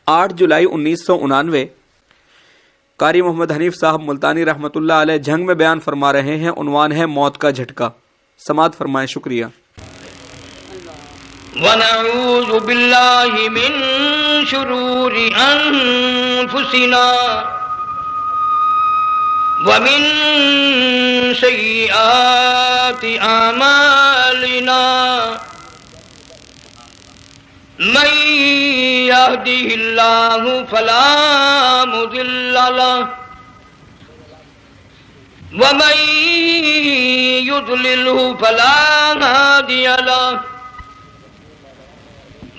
8 جولائی 1999 قاری محمد حنیف صاحب ملتانی رحمۃ اللہ علیہ جھنگ میں بیان فرما رہے ہیں، عنوان ہے موت کا جھٹکا۔ سماعت فرمائیں، شکریہ۔ وَنَعُوذُ بِاللَّهِ مِن شُرُورِ أَنفُسِنَا وَمِن سَيِّئَاتِ أَعْمَالِنَا مَن يَهْدِهِ اللَّهُ فَلَا مُضِلَّ لَهُ وَمَن يُضْلِلْهُ فَلَا هَادِيَ لَهُ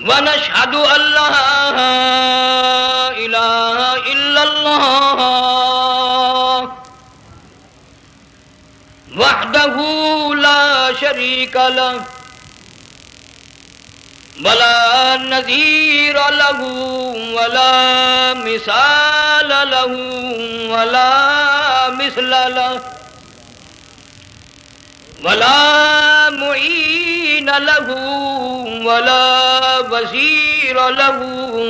وَنَشْهَدُ أَن لَّا إِلَٰهَ إِلَّا اللَّهُ وَحْدَهُ لَا شَرِيكَ لَهُ وَلَا نَظِيرَ لَهُ وَلَا مِثَالَ لَهُ وَلَا مِثْلَ لَهُ وَلَا مُعِينَ لَهُ وَلَا وَزِيرَ لَهُ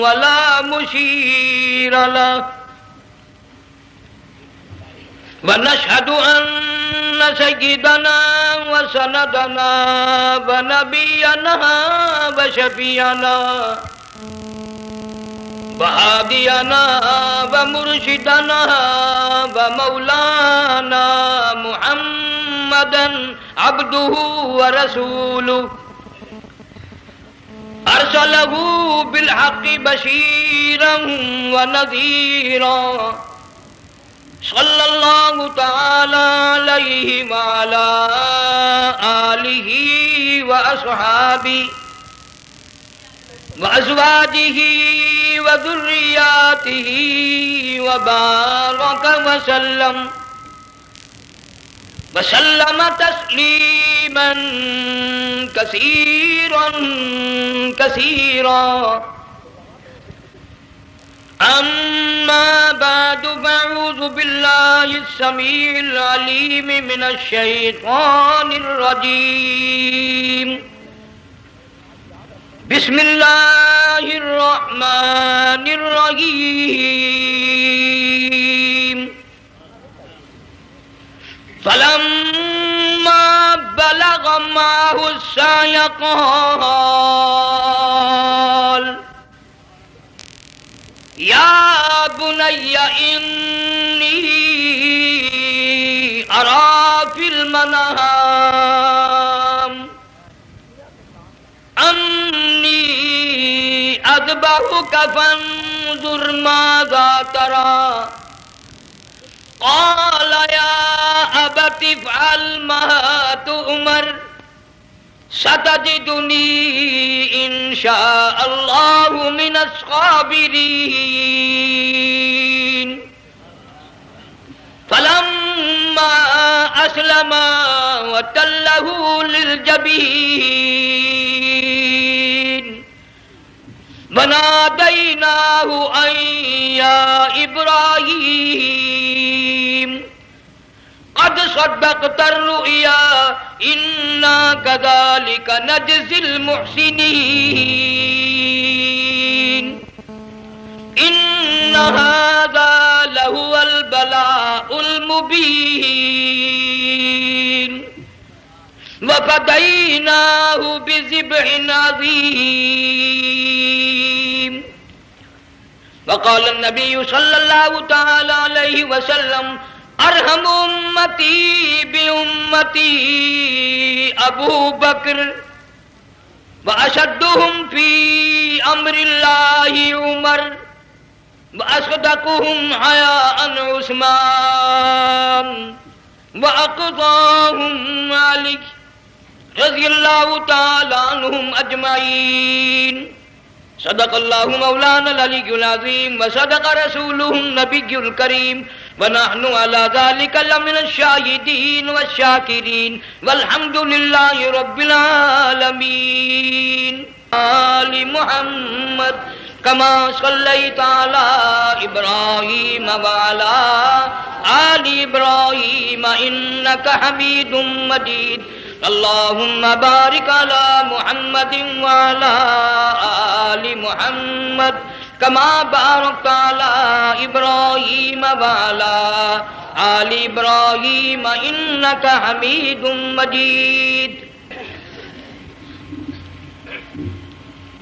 وَلَا مُشِيرَ لَهُ وَنَشْهَدُ أَنَّ سَيِّدَنَا وَسَنَدَنَا وَنَبِيَّنَا وَشَفِيعَنَا وَهَادِيَنَا وَمُرْشِدَنَا وَمَوْلَانَا مُحَمَّدًا عَبْدُهُ وَرَسُولُهُ أَرْسَلَهُ بِالْحَقِّ بَشِيرًا وَنَذِيرًا صلی اللہ تعالی علیہ وعلی آلہ وأصحابہ وأزواجہ وذریاتہ وبارک وسلم تسلیما کثیرا کثیرا۔ أما بعد فأعوذ بالله السميع العليم من الشيطان الرجيم بسم الله الرحمن الرحيم فلما بلغ معه السعي قال یا بنی انی ارى فی المنام انی اذبحک فانظر ماذا ترى قال یا ابت افعل ما تؤمر ستجدنی ان شاء اللہ من الصابرین۔ فلما اسلما وتلہ للجبین ونادیناہ ان یا ابراہیم قد صدقت الرؤيا إنا كذلك نجزي المحسنين إن هذا لهو البلاء المبين وفديناه بذبح عظيم۔ وقال النبي صلى الله تعالى عليه وسلم ارحم امتی بامتی ابو بکر واشدهم فی امر اللہ عمر واصدقهم حیاء عثمان واقضاهم علی رضی اللہ تعالی عنہم اجمعین۔ صدق اللہ مولانا العلی العظیم وصدق رسولہ النبی الکریم ونحن على ذلك لمن الشاهدين والشاكرين والحمد لله رب العالمين۔ آل محمد كما صليت على إبراهيم وعلى آل إبراهيم إنك حميد مجيد۔ اللهم بارك على محمد وعلى آل محمد كما باركت على إبراهيم وعلى آل إبراهيم إنك حميد مجيد.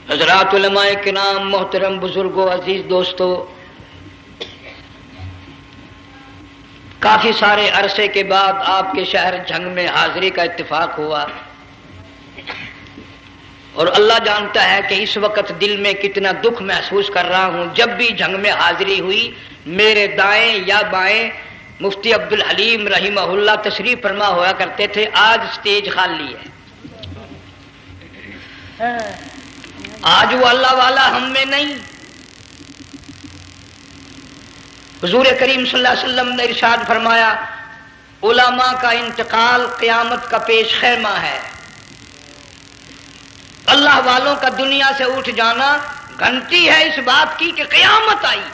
حضرات علماء کرام، محترم بزرگوں، عزیز دوستو، کافی سارے عرصے کے بعد آپ کے شہر جھنگ میں حاضری کا اتفاق ہوا، اور اللہ جانتا ہے کہ اس وقت دل میں کتنا دکھ محسوس کر رہا ہوں. جب بھی جھنگ میں حاضری ہوئی، میرے دائیں یا بائیں مفتی عبدالحلیم رحمہ اللہ تشریف فرما ہوا کرتے تھے. آج سٹیج خالی ہے. آج وہ اللہ والا ہم میں نہیں. حضور کریم صلی اللہ علیہ وسلم نے ارشاد فرمایا، علماء کا انتقال قیامت کا پیش خیمہ ہے. اللہ والوں کا دنیا سے اٹھ جانا گھنٹی ہے اس بات کی کہ قیامت آئی.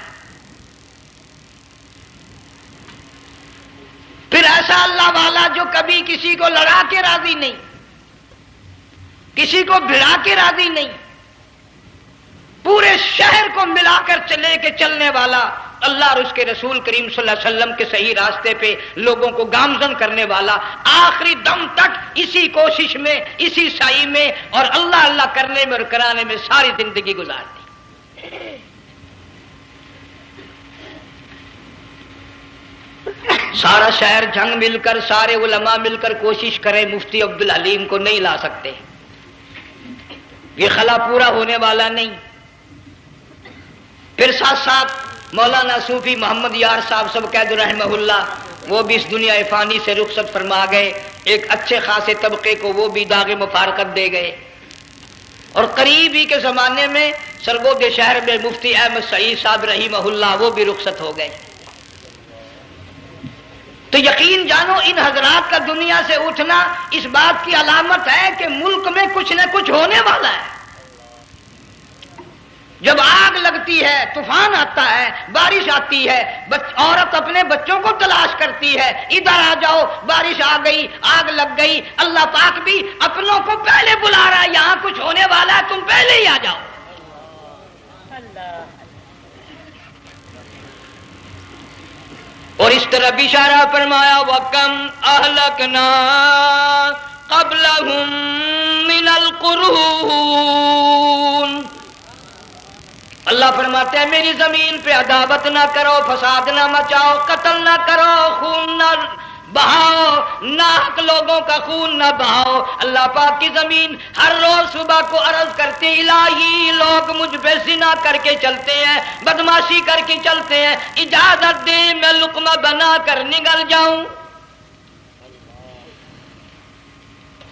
پھر ایسا اللہ والا جو کبھی کسی کو لڑا کے راضی نہیں، کسی کو بھڑا کے راضی نہیں، پورے شہر کو ملا کر چلے کے چلنے والا اللہ اور اس کے رسول کریم صلی اللہ علیہ وسلم کے صحیح راستے پہ لوگوں کو گامزن کرنے والا، آخری دم تک اسی کوشش میں، اسی سعی میں اور اللہ اللہ کرنے میں اور کرانے میں ساری زندگی گزار دی. سارا شہر جنگ مل کر، سارے علماء مل کر کوشش کریں، مفتی عبدالحلیم کو نہیں لا سکتے. یہ خلا پورا ہونے والا نہیں. پھر ساتھ ساتھ مولانا صوفی محمد یار صاحب سب قید رحمہ اللہ، وہ بھی اس دنیا فانی سے رخصت فرما گئے. ایک اچھے خاصے طبقے کو وہ بھی داغ مفارقت دے گئے. اور قریب ہی کے زمانے میں سرگود شہر میں مفتی احمد سعید صاحب رحمہ اللہ وہ بھی رخصت ہو گئے. تو یقین جانو ان حضرات کا دنیا سے اٹھنا اس بات کی علامت ہے کہ ملک میں کچھ نہ کچھ ہونے والا ہے. جب آگ لگتی ہے، طوفان آتا ہے، بارش آتی ہے، عورت اپنے بچوں کو تلاش کرتی ہے، ادھر آ جاؤ، بارش آ گئی، آگ لگ گئی. اللہ پاک بھی اپنوں کو پہلے بلا رہا ہے، یہاں کچھ ہونے والا ہے، تم پہلے ہی آ جاؤ. اور اس طرح اشارہ فرمایا، وَكَمْ أَهْلَكْنَا قَبْلَهُمْ مِنَ الْقُرُونِ. اللہ فرماتے ہیں میری زمین پہ عداوت نہ کرو، فساد نہ مچاؤ، قتل نہ کرو، خون نہ بہاؤ، ناحق لوگوں کا خون نہ بہاؤ. اللہ پاک کی زمین ہر روز صبح کو عرض کرتے، الہی لوگ مجھ پہ زنا کر کے چلتے ہیں، بدماشی کر کے چلتے ہیں، اجازت دے میں لقمہ بنا کر نگل جاؤں.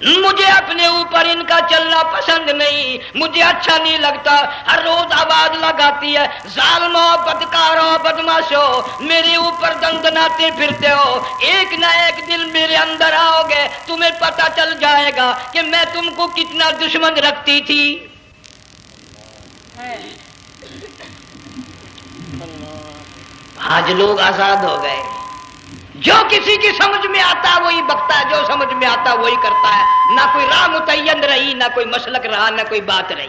مجھے اپنے اوپر ان کا چلنا پسند نہیں، مجھے اچھا نہیں لگتا. ہر روز آواز لگاتی ہے، ظالمو، بدکارو، بدماشو، میرے اوپر دندناتے پھرتے ہو. ایک نہ ایک دن میرے اندر آؤ گے، تمہیں پتہ چل جائے گا کہ میں تم کو کتنا دشمن رکھتی تھی. آج لوگ آزاد ہو گئے. جو کسی کی سمجھ میں آتا ہے وہی بکتا ہے، جو سمجھ میں آتا ہے وہی کرتا ہے. نہ کوئی راہ متعین رہی، نہ کوئی مسلک رہا، نہ کوئی بات رہی.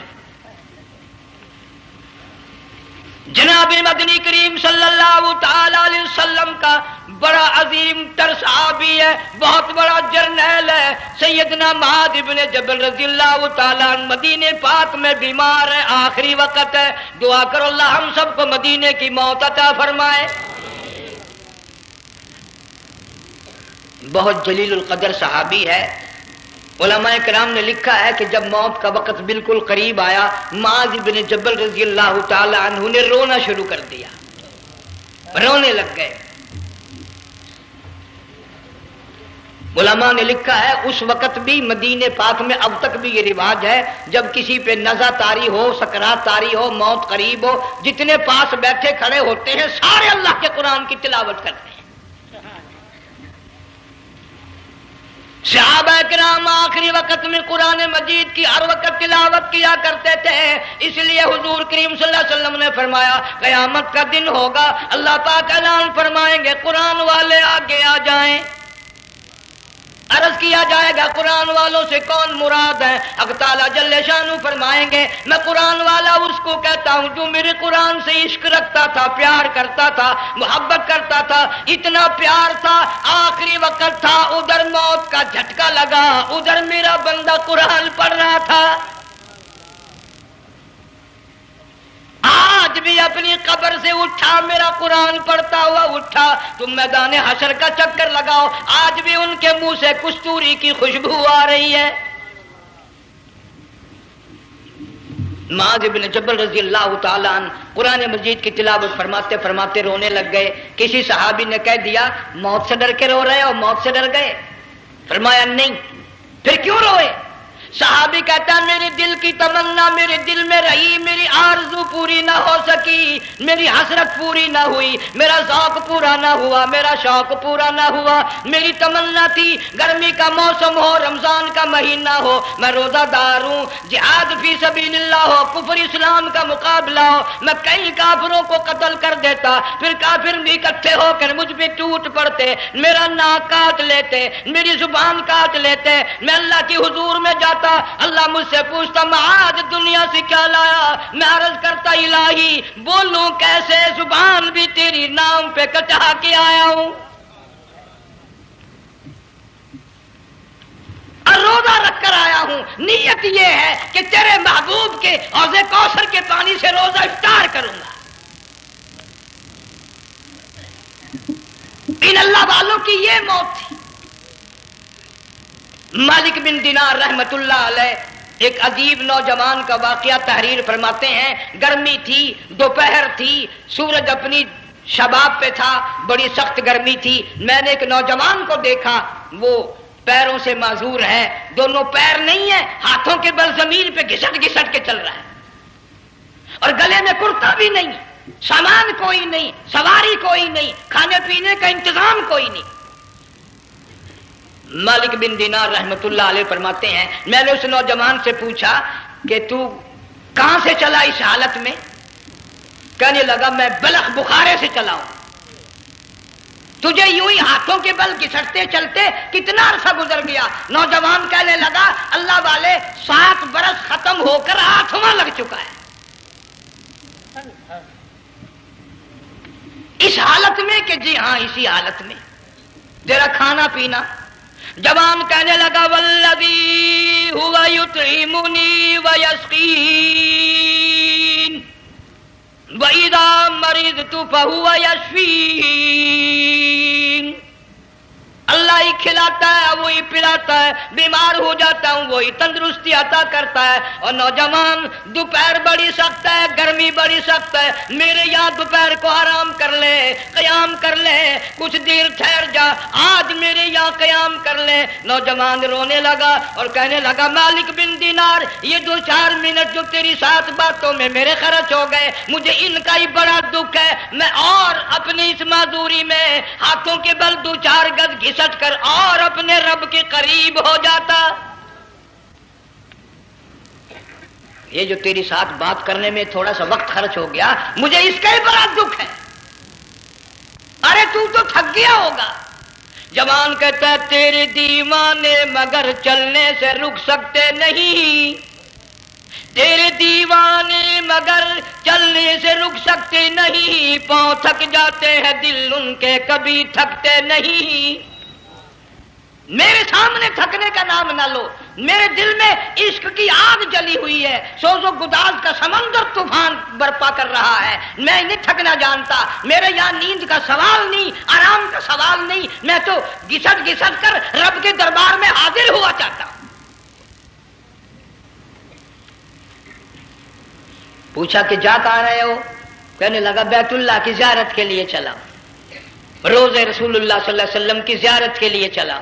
جناب مدنی کریم صلی اللہ تعالی علیہ وسلم کا بڑا عظیم تر صحابی ہے، بہت بڑا جرنیل ہے، سیدنا معاذ ابن جبل رضی اللہ تعالی عنہ مدینے پاک میں بیمار ہے، آخری وقت ہے. دعا کرو اللہ ہم سب کو مدینے کی موت عطا فرمائے. بہت جلیل القدر صحابی ہے. علماء کرام نے لکھا ہے کہ جب موت کا وقت بالکل قریب آیا، معاذ بن جبل رضی اللہ تعالی عنہ نے رونا شروع کر دیا، رونے لگ گئے. علماء نے لکھا ہے اس وقت بھی مدینے پاک میں اب تک بھی یہ رواج ہے، جب کسی پہ نزع طاری ہو، سکرات طاری ہو، موت قریب ہو، جتنے پاس بیٹھے کھڑے ہوتے ہیں سارے اللہ کے قرآن کی تلاوت کرتے ہیں. صحابہ کرام آخری وقت میں قرآن مجید کی ہر وقت تلاوت کیا کرتے تھے. اس لیے حضور کریم صلی اللہ علیہ وسلم نے فرمایا قیامت کا دن ہوگا، اللہ پاک اعلان فرمائیں گے قرآن والے آگے آ جائیں. عرض کیا جائے گا قرآن والوں سے کون مراد ہے؟ حق تعالیٰ جل شانہ فرمائیں گے میں قرآن والا اس کو کہتا ہوں جو میرے قرآن سے عشق رکھتا تھا، پیار کرتا تھا، محبت کرتا تھا، اتنا پیار تھا آخری وقت تھا، ادھر موت کا جھٹکا لگا، ادھر میرا بندہ قرآن پڑھ رہا تھا، آج بھی اپنی قبر سے اٹھا، میرا قرآن پڑھتا ہوا اٹھا، تم میدان حشر کا چکر لگاؤ، آج بھی ان کے منہ سے کستوری کی خوشبو آ رہی ہے۔ معاذ بن جبل رضی اللہ تعالیٰ عنہ قرآن مجید کی تلاوت فرماتے فرماتے رونے لگ گئے۔ کسی صحابی نے کہہ دیا موت سے ڈر کے رو رہے ہو، موت سے ڈر گئے؟ فرمایا نہیں۔ پھر کیوں روئے؟ صحابی کہتا ہے میرے دل کی تمنا میرے دل میں رہی، میری آرزو پوری نہ ہو سکی، میری حسرت پوری نہ ہوئی، میرا ذوق پورا نہ ہوا، میرا شوق پورا نہ ہوا، میری تمنا تھی گرمی کا موسم ہو، رمضان کا مہینہ ہو، میں روزہ دار ہوں، جہاد فی سبیل اللہ ہو، کفر اسلام کا مقابلہ ہو، میں کئی کافروں کو قتل کر دیتا، پھر کافر بھی اکٹھے ہو کر مجھ پہ ٹوٹ پڑتے، میرا ناک کاٹ لیتے، میری زبان کاٹ لیتے، میں اللہ کی حضور میں جاتا، اللہ مجھ سے پوچھتا معاذ دنیا سے کیا لایا؟ میں عرض کرتا الہی بولوں کیسے، زبان بھی تیری نام پہ کٹا کے آیا ہوں، اور روزہ رکھ کر آیا ہوں، نیت یہ ہے کہ تیرے محبوب کے حوض کوثر کے پانی سے روزہ افطار کروں گا۔ ان اللہ والوں کی یہ موت تھی۔ مالک بن دینار رحمت اللہ علیہ ایک عجیب نوجوان کا واقعہ تحریر فرماتے ہیں، گرمی تھی، دوپہر تھی، سورج اپنی شباب پہ تھا، بڑی سخت گرمی تھی، میں نے ایک نوجوان کو دیکھا، وہ پیروں سے معذور ہے، دونوں پیر نہیں ہیں، ہاتھوں کے بل زمین پہ گھسٹ گھسٹ کے چل رہا ہے، اور گلے میں کرتا بھی نہیں، سامان کوئی نہیں، سواری کوئی نہیں، کھانے پینے کا انتظام کوئی نہیں۔ مالک بن دینار رحمت اللہ علیہ فرماتے ہیں میں نے اس نوجوان سے پوچھا کہ تو کہاں سے چلا اس حالت میں؟ کہنے لگا میں بلخ بخارے سے چلا ہوں۔ تجھے یوں ہی ہاتھوں کے بل گھسٹتے چلتے کتنا عرصہ گزر گیا؟ نوجوان کہنے لگا اللہ والے 7 برس ختم ہو کر 8واں لگ چکا ہے، اس حالت میں کہ جی ہاں اسی حالت میں تیرا کھانا پینا۔ جوان کہنے لگا والذی ہوا یطعمنی ویسقین وَإِذَا مَرِضْتُ فَهُوَ يَشْفِينِ، اللہ ہی کھلاتا ہے وہی پلاتا ہے، بیمار ہو جاتا ہوں وہی تندرستی عطا کرتا ہے۔ اور نوجوان دوپہر بڑی سخت ہے، گرمی بڑی سخت ہے، میرے یہاں دوپہر کو آرام کر لے، قیام کر لے، کچھ دیر ٹھہر جا، آج میرے یہاں قیام کر لے۔ نوجوان رونے لگا اور کہنے لگا مالک بن دینار یہ 2-4 منٹ جو تیری ساتھ باتوں میں میرے خرچ ہو گئے، مجھے ان کا ہی بڑا دکھ ہے، میں اور اپنی اس معذوری میں ہاتھوں کے بل 2-4 گز گھسٹ کر اور اپنے رب کے قریب ہو جاتا۔ یہ جو تیری ساتھ بات کرنے میں تھوڑا سا وقت خرچ ہو گیا، مجھے اس کا ہی بڑا دکھ ہے۔ ارے تو تھک گیا ہوگا۔ جوان کہتا ہے تیرے دیوانے مگر چلنے سے رک سکتے نہیں، تیرے دیوانے مگر چلنے سے رک سکتے نہیں، پاؤں تھک جاتے ہیں دل ان کے کبھی تھکتے نہیں۔ میرے سامنے تھکنے کا نام نہ لو، میرے دل میں عشق کی آگ جلی ہوئی ہے، سوز و گداز کا سمندر طوفان برپا کر رہا ہے، میں نہیں تھکنا جانتا، میرے یہاں نیند کا سوال نہیں، آرام کا سوال نہیں، میں تو گھسٹ گھسٹ کر رب کے دربار میں حاضر ہوا چاہتا ہوں۔ پوچھا کہ جا کہاں رہے ہو؟ کہنے لگا بیت اللہ کی زیارت کے لیے چلا، روزے رسول اللہ صلی اللہ علیہ وسلم کی زیارت کے لیے چلا۔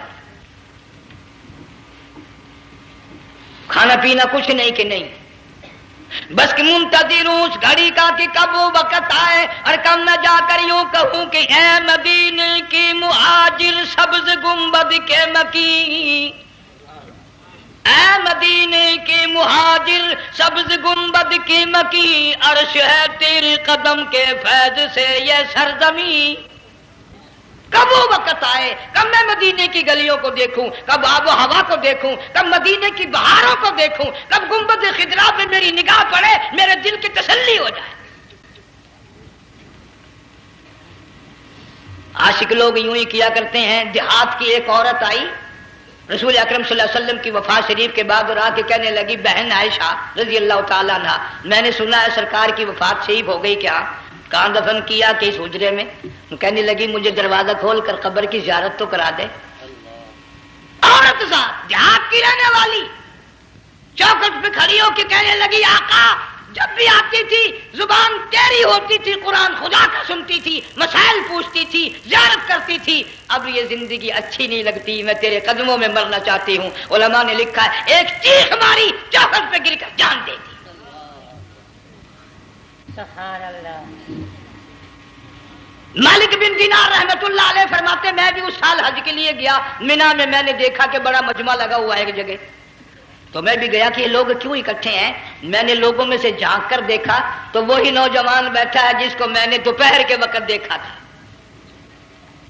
کھانا پینا کچھ نہیں کہ نہیں، بس کہ منتظر ہوں اس گھڑی کا کہ کب وہ وقت آئے اور کب میں جا کر یوں کہوں کہ اے مدینے کی مہاجر سبز گنبد کے مکی، اے مدینے کے مہاجر سبز گنبد کی مکی، عرش ہے تیرے قدم کے فیض سے یہ سرزمین۔ کب وہ وقت آئے کب میں مدینے کی گلیوں کو دیکھوں، کب آب و ہوا کو دیکھوں، کب مدینے کی بہاروں کو دیکھوں، کب گنبد خضرا پہ میری نگاہ پڑے، میرے دل کی تسلی ہو جائے۔ عاشق لوگ یوں ہی کیا کرتے ہیں۔ دیہات کی ایک عورت آئی رسول اکرم صلی اللہ علیہ وسلم کی وفات شریف کے بعد اور آ کے کہنے لگی، بہن عائشہ رضی اللہ تعالیٰ عنہا، میں نے سنا ہے سرکار کی وفات شریف ہو گئی، کیا کہاں دفن کیا کہ اس حجرے میں؟ کہنے لگی مجھے دروازہ کھول کر قبر کی زیارت تو کرا دے۔ عورت صاحب دیہات کی رہنے والی چوکھٹ پہ کھڑی ہو کے کہنے لگی، آقا جب بھی آتی تھی زبان تیری ہوتی تھی، قرآن خدا کا سنتی تھی، مسائل پوچھتی تھی، زیارت کرتی تھی، اب یہ زندگی اچھی نہیں لگتی، میں تیرے قدموں میں مرنا چاہتی ہوں۔ علماء نے لکھا ہے ایک چیخ ماری، چوکھٹ پہ گر کر جان دے دی۔ سبحان اللہ۔ مالک بن دینار رحمت اللہ علیہ فرماتے میں بھی اس سال حج کے لیے گیا، مینا میں میں نے دیکھا کہ بڑا مجمع لگا ہوا ہے ایک جگہ، تو میں بھی گیا کہ یہ لوگ کیوں اکٹھے ہیں۔ میں نے لوگوں میں سے جھانک کر دیکھا تو وہی نوجوان بیٹھا ہے جس کو میں نے دوپہر کے وقت دیکھا تھا،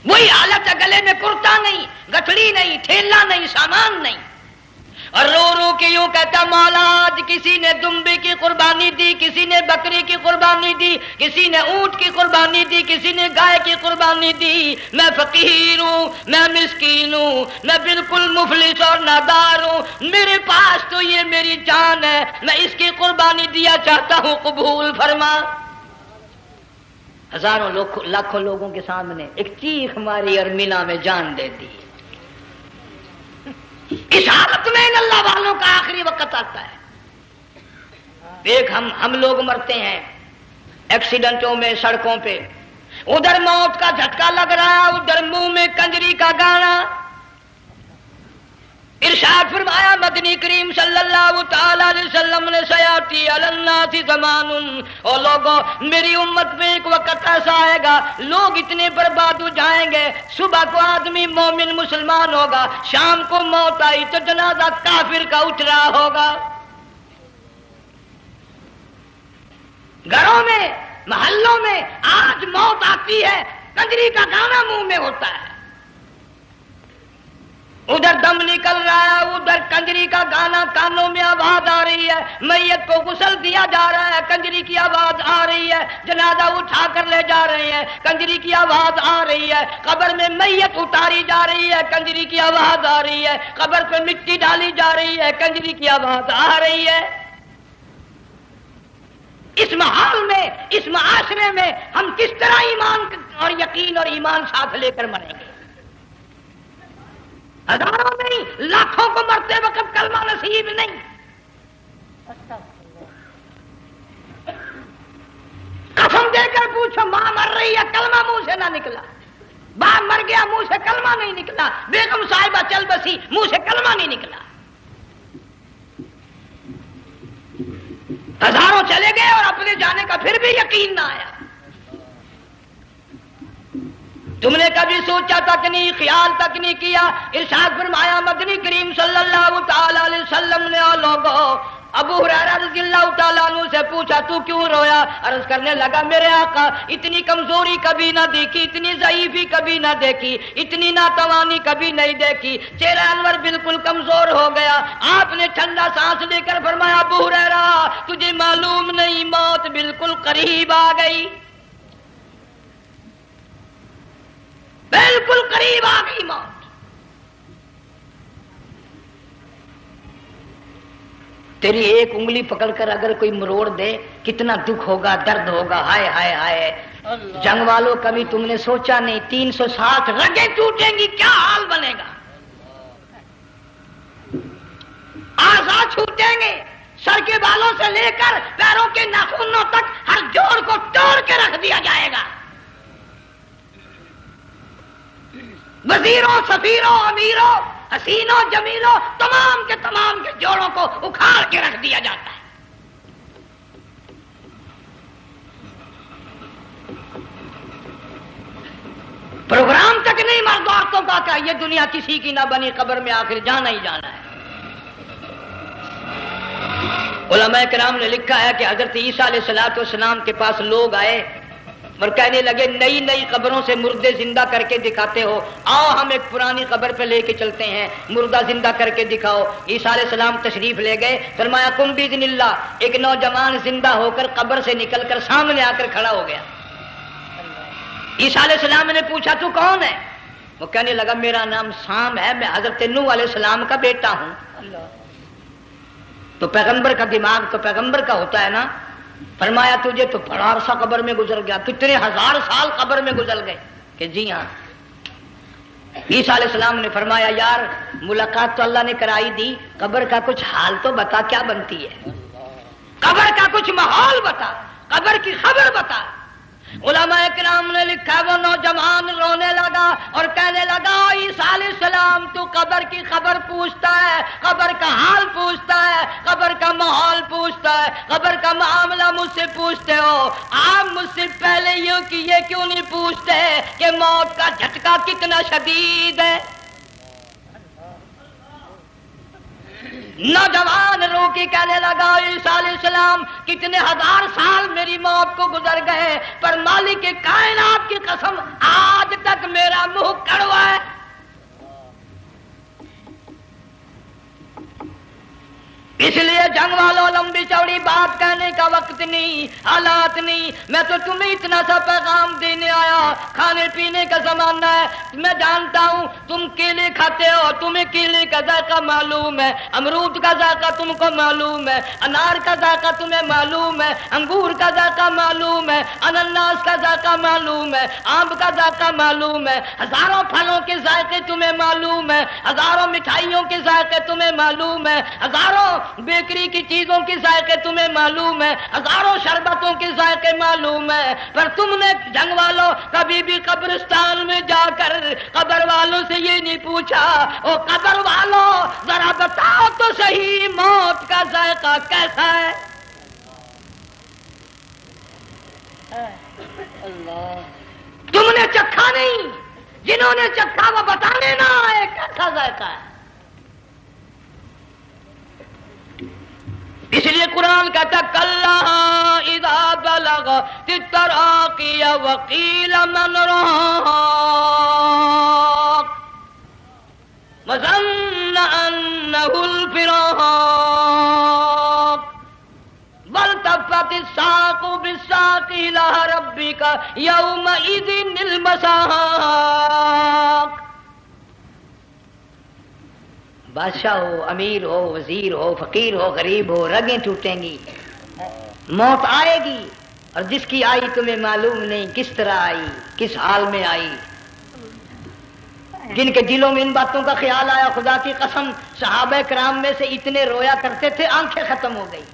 وہی حالت ہے، گلے میں کرتا نہیں، گٹھڑی نہیں، ٹھیلا نہیں، سامان نہیں، اور رو رو کے یوں کہتا، مولا آج کسی نے دمبی کی قربانی دی، کسی نے بکری کی قربانی دی، کسی نے اونٹ کی قربانی دی، کسی نے گائے کی قربانی دی، میں فقیر ہوں، میں مسکین ہوں، میں بالکل مفلس اور نادار ہوں، میرے پاس تو یہ میری جان ہے، میں اس کی قربانی دیا چاہتا ہوں، قبول فرما۔ ہزاروں لاکھوں لوگوں کے سامنے ایک چیخ ماری اور مینا میں جان دے دی۔ اس حالت میں ان اللہ والوں کا آخری وقت آتا ہے۔ ایک ہم لوگ مرتے ہیں ایکسیڈنٹوں میں، سڑکوں پہ، ادھر موت کا جھٹکا لگ رہا، ادھر منہ میں کنجری کا گانا۔ ارشاد فرمایا مدنی کریم صلی اللہ تعالی علیہ وسلم نے، سیاتی علی الناس زمان، او لوگوں میری امت میں ایک وقت ایسا آئے گا لوگ اتنے برباد ہو جائیں گے، صبح کو آدمی مومن مسلمان ہوگا، شام کو موت آئی تو جنازہ کافر کا اٹھ رہا ہوگا۔ گھروں میں، محلوں میں آج موت آتی ہے، کنجری کا گانا منہ میں ہوتا ہے، ادھر دم نکل رہا ہے، ادھر کنجری کا گانا، کانوں میں آواز آ رہی ہے، میت کو غسل دیا جا رہا ہے، کنجری کی آواز آ رہی ہے، جنازہ اٹھا کر لے جا رہے ہیں، کنجری کی آواز آ رہی ہے، قبر میں میت اتاری جا رہی ہے، کنجری کی آواز آ رہی ہے، قبر پہ مٹی ڈالی جا رہی ہے، کنجری کی آواز آ رہی ہے۔ اس ماحول میں، اس معاشرے میں ہم کس طرح ایمان اور یقین اور ایمان ساتھ لے کر مریں گے؟ ہزاروں نہیں لاکھوں کو مرتے وقت کلمہ نصیب نہیں۔ قسم دے کر پوچھو، ماں مر رہی ہے کلمہ منہ سے نہ نکلا، باپ مر گیا منہ سے کلمہ نہیں نکلا، بیگم صاحبہ چل بسی منہ سے کلمہ نہیں نکلا۔ ہزاروں چلے گئے اور اپنے جانے کا پھر بھی یقین نہ آیا۔ تم نے کبھی سوچا تک نہیں، خیال تک نہیں کیا۔ ارشاد فرمایا مدنی کریم صلی اللہ تعالی علیہ وسلم نے، اور لوگوں ابو ہریرہ رضی اللہ تعالیٰ عنہ سے پوچھا تو کیوں رویا؟ عرض کرنے لگا میرے آقا اتنی کمزوری کبھی نہ دیکھی، اتنی ضعیفی کبھی نہ دیکھی، اتنی ناتوانی کبھی نہیں دیکھی، چہرہ انور بالکل کمزور ہو گیا۔ آپ نے ٹھنڈا سانس لے کر فرمایا ابو ہریرہ تجھے معلوم نہیں موت بالکل قریب آ گئی، بالکل قریب آ گئی موت۔ تیری ایک انگلی پکڑ کر اگر کوئی مروڑ دے کتنا دکھ ہوگا، درد ہوگا، ہائے ہائے ہائے۔ جنگ والوں کبھی تم نے سوچا نہیں 360 رگیں ٹوٹیں گی کیا حال بنے گا، اعضاء چھوٹیں گے، سر کے بالوں سے لے کر پیروں کے ناخنوں تک ہر جوڑ کو توڑ کے رکھ دیا جائے گا، وزیروں، سفیروں، امیروں، حسینوں، جمیلوں، تمام کے جوڑوں کو اکھاڑ کے رکھ دیا جاتا ہے۔ پروگرام تک نہیں مرد عورتوں کا کہ یہ دنیا کسی کی نہ بنی، قبر میں آخر جانا ہی جانا ہے۔ علماء کرام نے لکھا ہے کہ حضرت عیسیٰ علیہ السلام کے پاس لوگ آئے اور کہنے لگے نئی نئی قبروں سے مردے زندہ کر کے دکھاتے ہو، آؤ ہم ایک پرانی قبر پہ لے کے چلتے ہیں، مردہ زندہ کر کے دکھاؤ۔ عیسیٰ علیہ السلام تشریف لے گئے، فرمایا قم باذن اللہ، ایک نوجوان زندہ ہو کر قبر سے نکل کر سامنے آ کر کھڑا ہو گیا۔ عیسیٰ علیہ السلام نے پوچھا تو کون ہے؟ وہ کہنے لگا میرا نام سام ہے، میں حضرت نوح علیہ السلام کا بیٹا ہوں۔ تو پیغمبر کا دماغ تو پیغمبر کا ہوتا ہے نا۔ فرمایا تجھے تو بڑا عرصہ قبر میں گزر گیا، کتنے ہزار سال قبر میں گزر گئے؟ کہ جی ہاں۔ عیسیٰ علیہ السلام نے فرمایا یار ملاقات تو اللہ نے کرائی دی، قبر کا کچھ حال تو بتا، کیا بنتی ہے؟ قبر کا کچھ ماحول بتا، قبر کی خبر بتا۔ علماء کرام نے لکھا وہ نوجوان رونے لگا اور کہنے لگا عیسیٰ علیہ السلام تو قبر کی خبر پوچھتا ہے، قبر کا حال پوچھتا ہے، قبر کا ماحول پوچھتا ہے، قبر کا معاملہ مجھ سے پوچھتے ہو، آپ مجھ سے پہلے یہ کیوں نہیں پوچھتے کہ موت کا جھٹکا کتنا شدید ہے؟ نوجوان رو کے کہنے لگا عیسیٰ علیہ السلام کتنے ہزار سال میری موت کو گزر گئے، پر مالک کائنات کی قسم آج تک میرا منہ کڑوا ہے۔ اس لیے جنگ والوں لمبی چوڑی بات کہنے کا وقت نہیں، حالات نہیں، میں تو تمہیں اتنا سا پیغام دینے آیا، کھانے پینے کا زمانہ ہے، میں جانتا ہوں تم کیلے کھاتے ہو، تمہیں کیلے کا ذائقہ معلوم ہے، امرود کا ذائقہ تم کو معلوم ہے، انار کا ذائقہ تمہیں معلوم ہے، انگور کا ذائقہ معلوم ہے، انناس کا ذائقہ معلوم ہے، آم کا ذائقہ معلوم ہے، ہزاروں پھلوں کے ذائقے تمہیں معلوم ہے، ہزاروں مٹھائیوں کے ذائقے تمہیں معلوم ہے، ہزاروں بیکری کی چیزوں کے ذائقے تمہیں معلوم ہے، ہزاروں شربتوں کے ذائقے معلوم ہے، پر تم نے جنگ والوں کبھی بھی قبرستان میں جا کر قبر والوں سے یہ نہیں پوچھا او قبر والوں ذرا بتاؤ تو صحیح موت کا ذائقہ کیسا ہے؟ تم نے چکھا نہیں، جنہوں نے چکھا وہ بتانے نہ آئے کیسا ذائقہ ہے۔ اس لیے قرآن کہتا کلا اذا بلغت التراقی وقیل من راق وظن انہ الفراق والتفت الساق بالساق الى ربک یومئذ المساق۔ بادشاہ ہو، امیر ہو، وزیر ہو، فقیر ہو، غریب ہو، رگیں ٹوٹیں گی، موت آئے گی، اور جس کی آئی تمہیں معلوم نہیں کس طرح آئی، کس حال میں آئی۔ جن کے دلوں میں ان باتوں کا خیال آیا خدا کی قسم صحابہ کرام میں سے اتنے رویا کرتے تھے آنکھیں ختم ہو گئی۔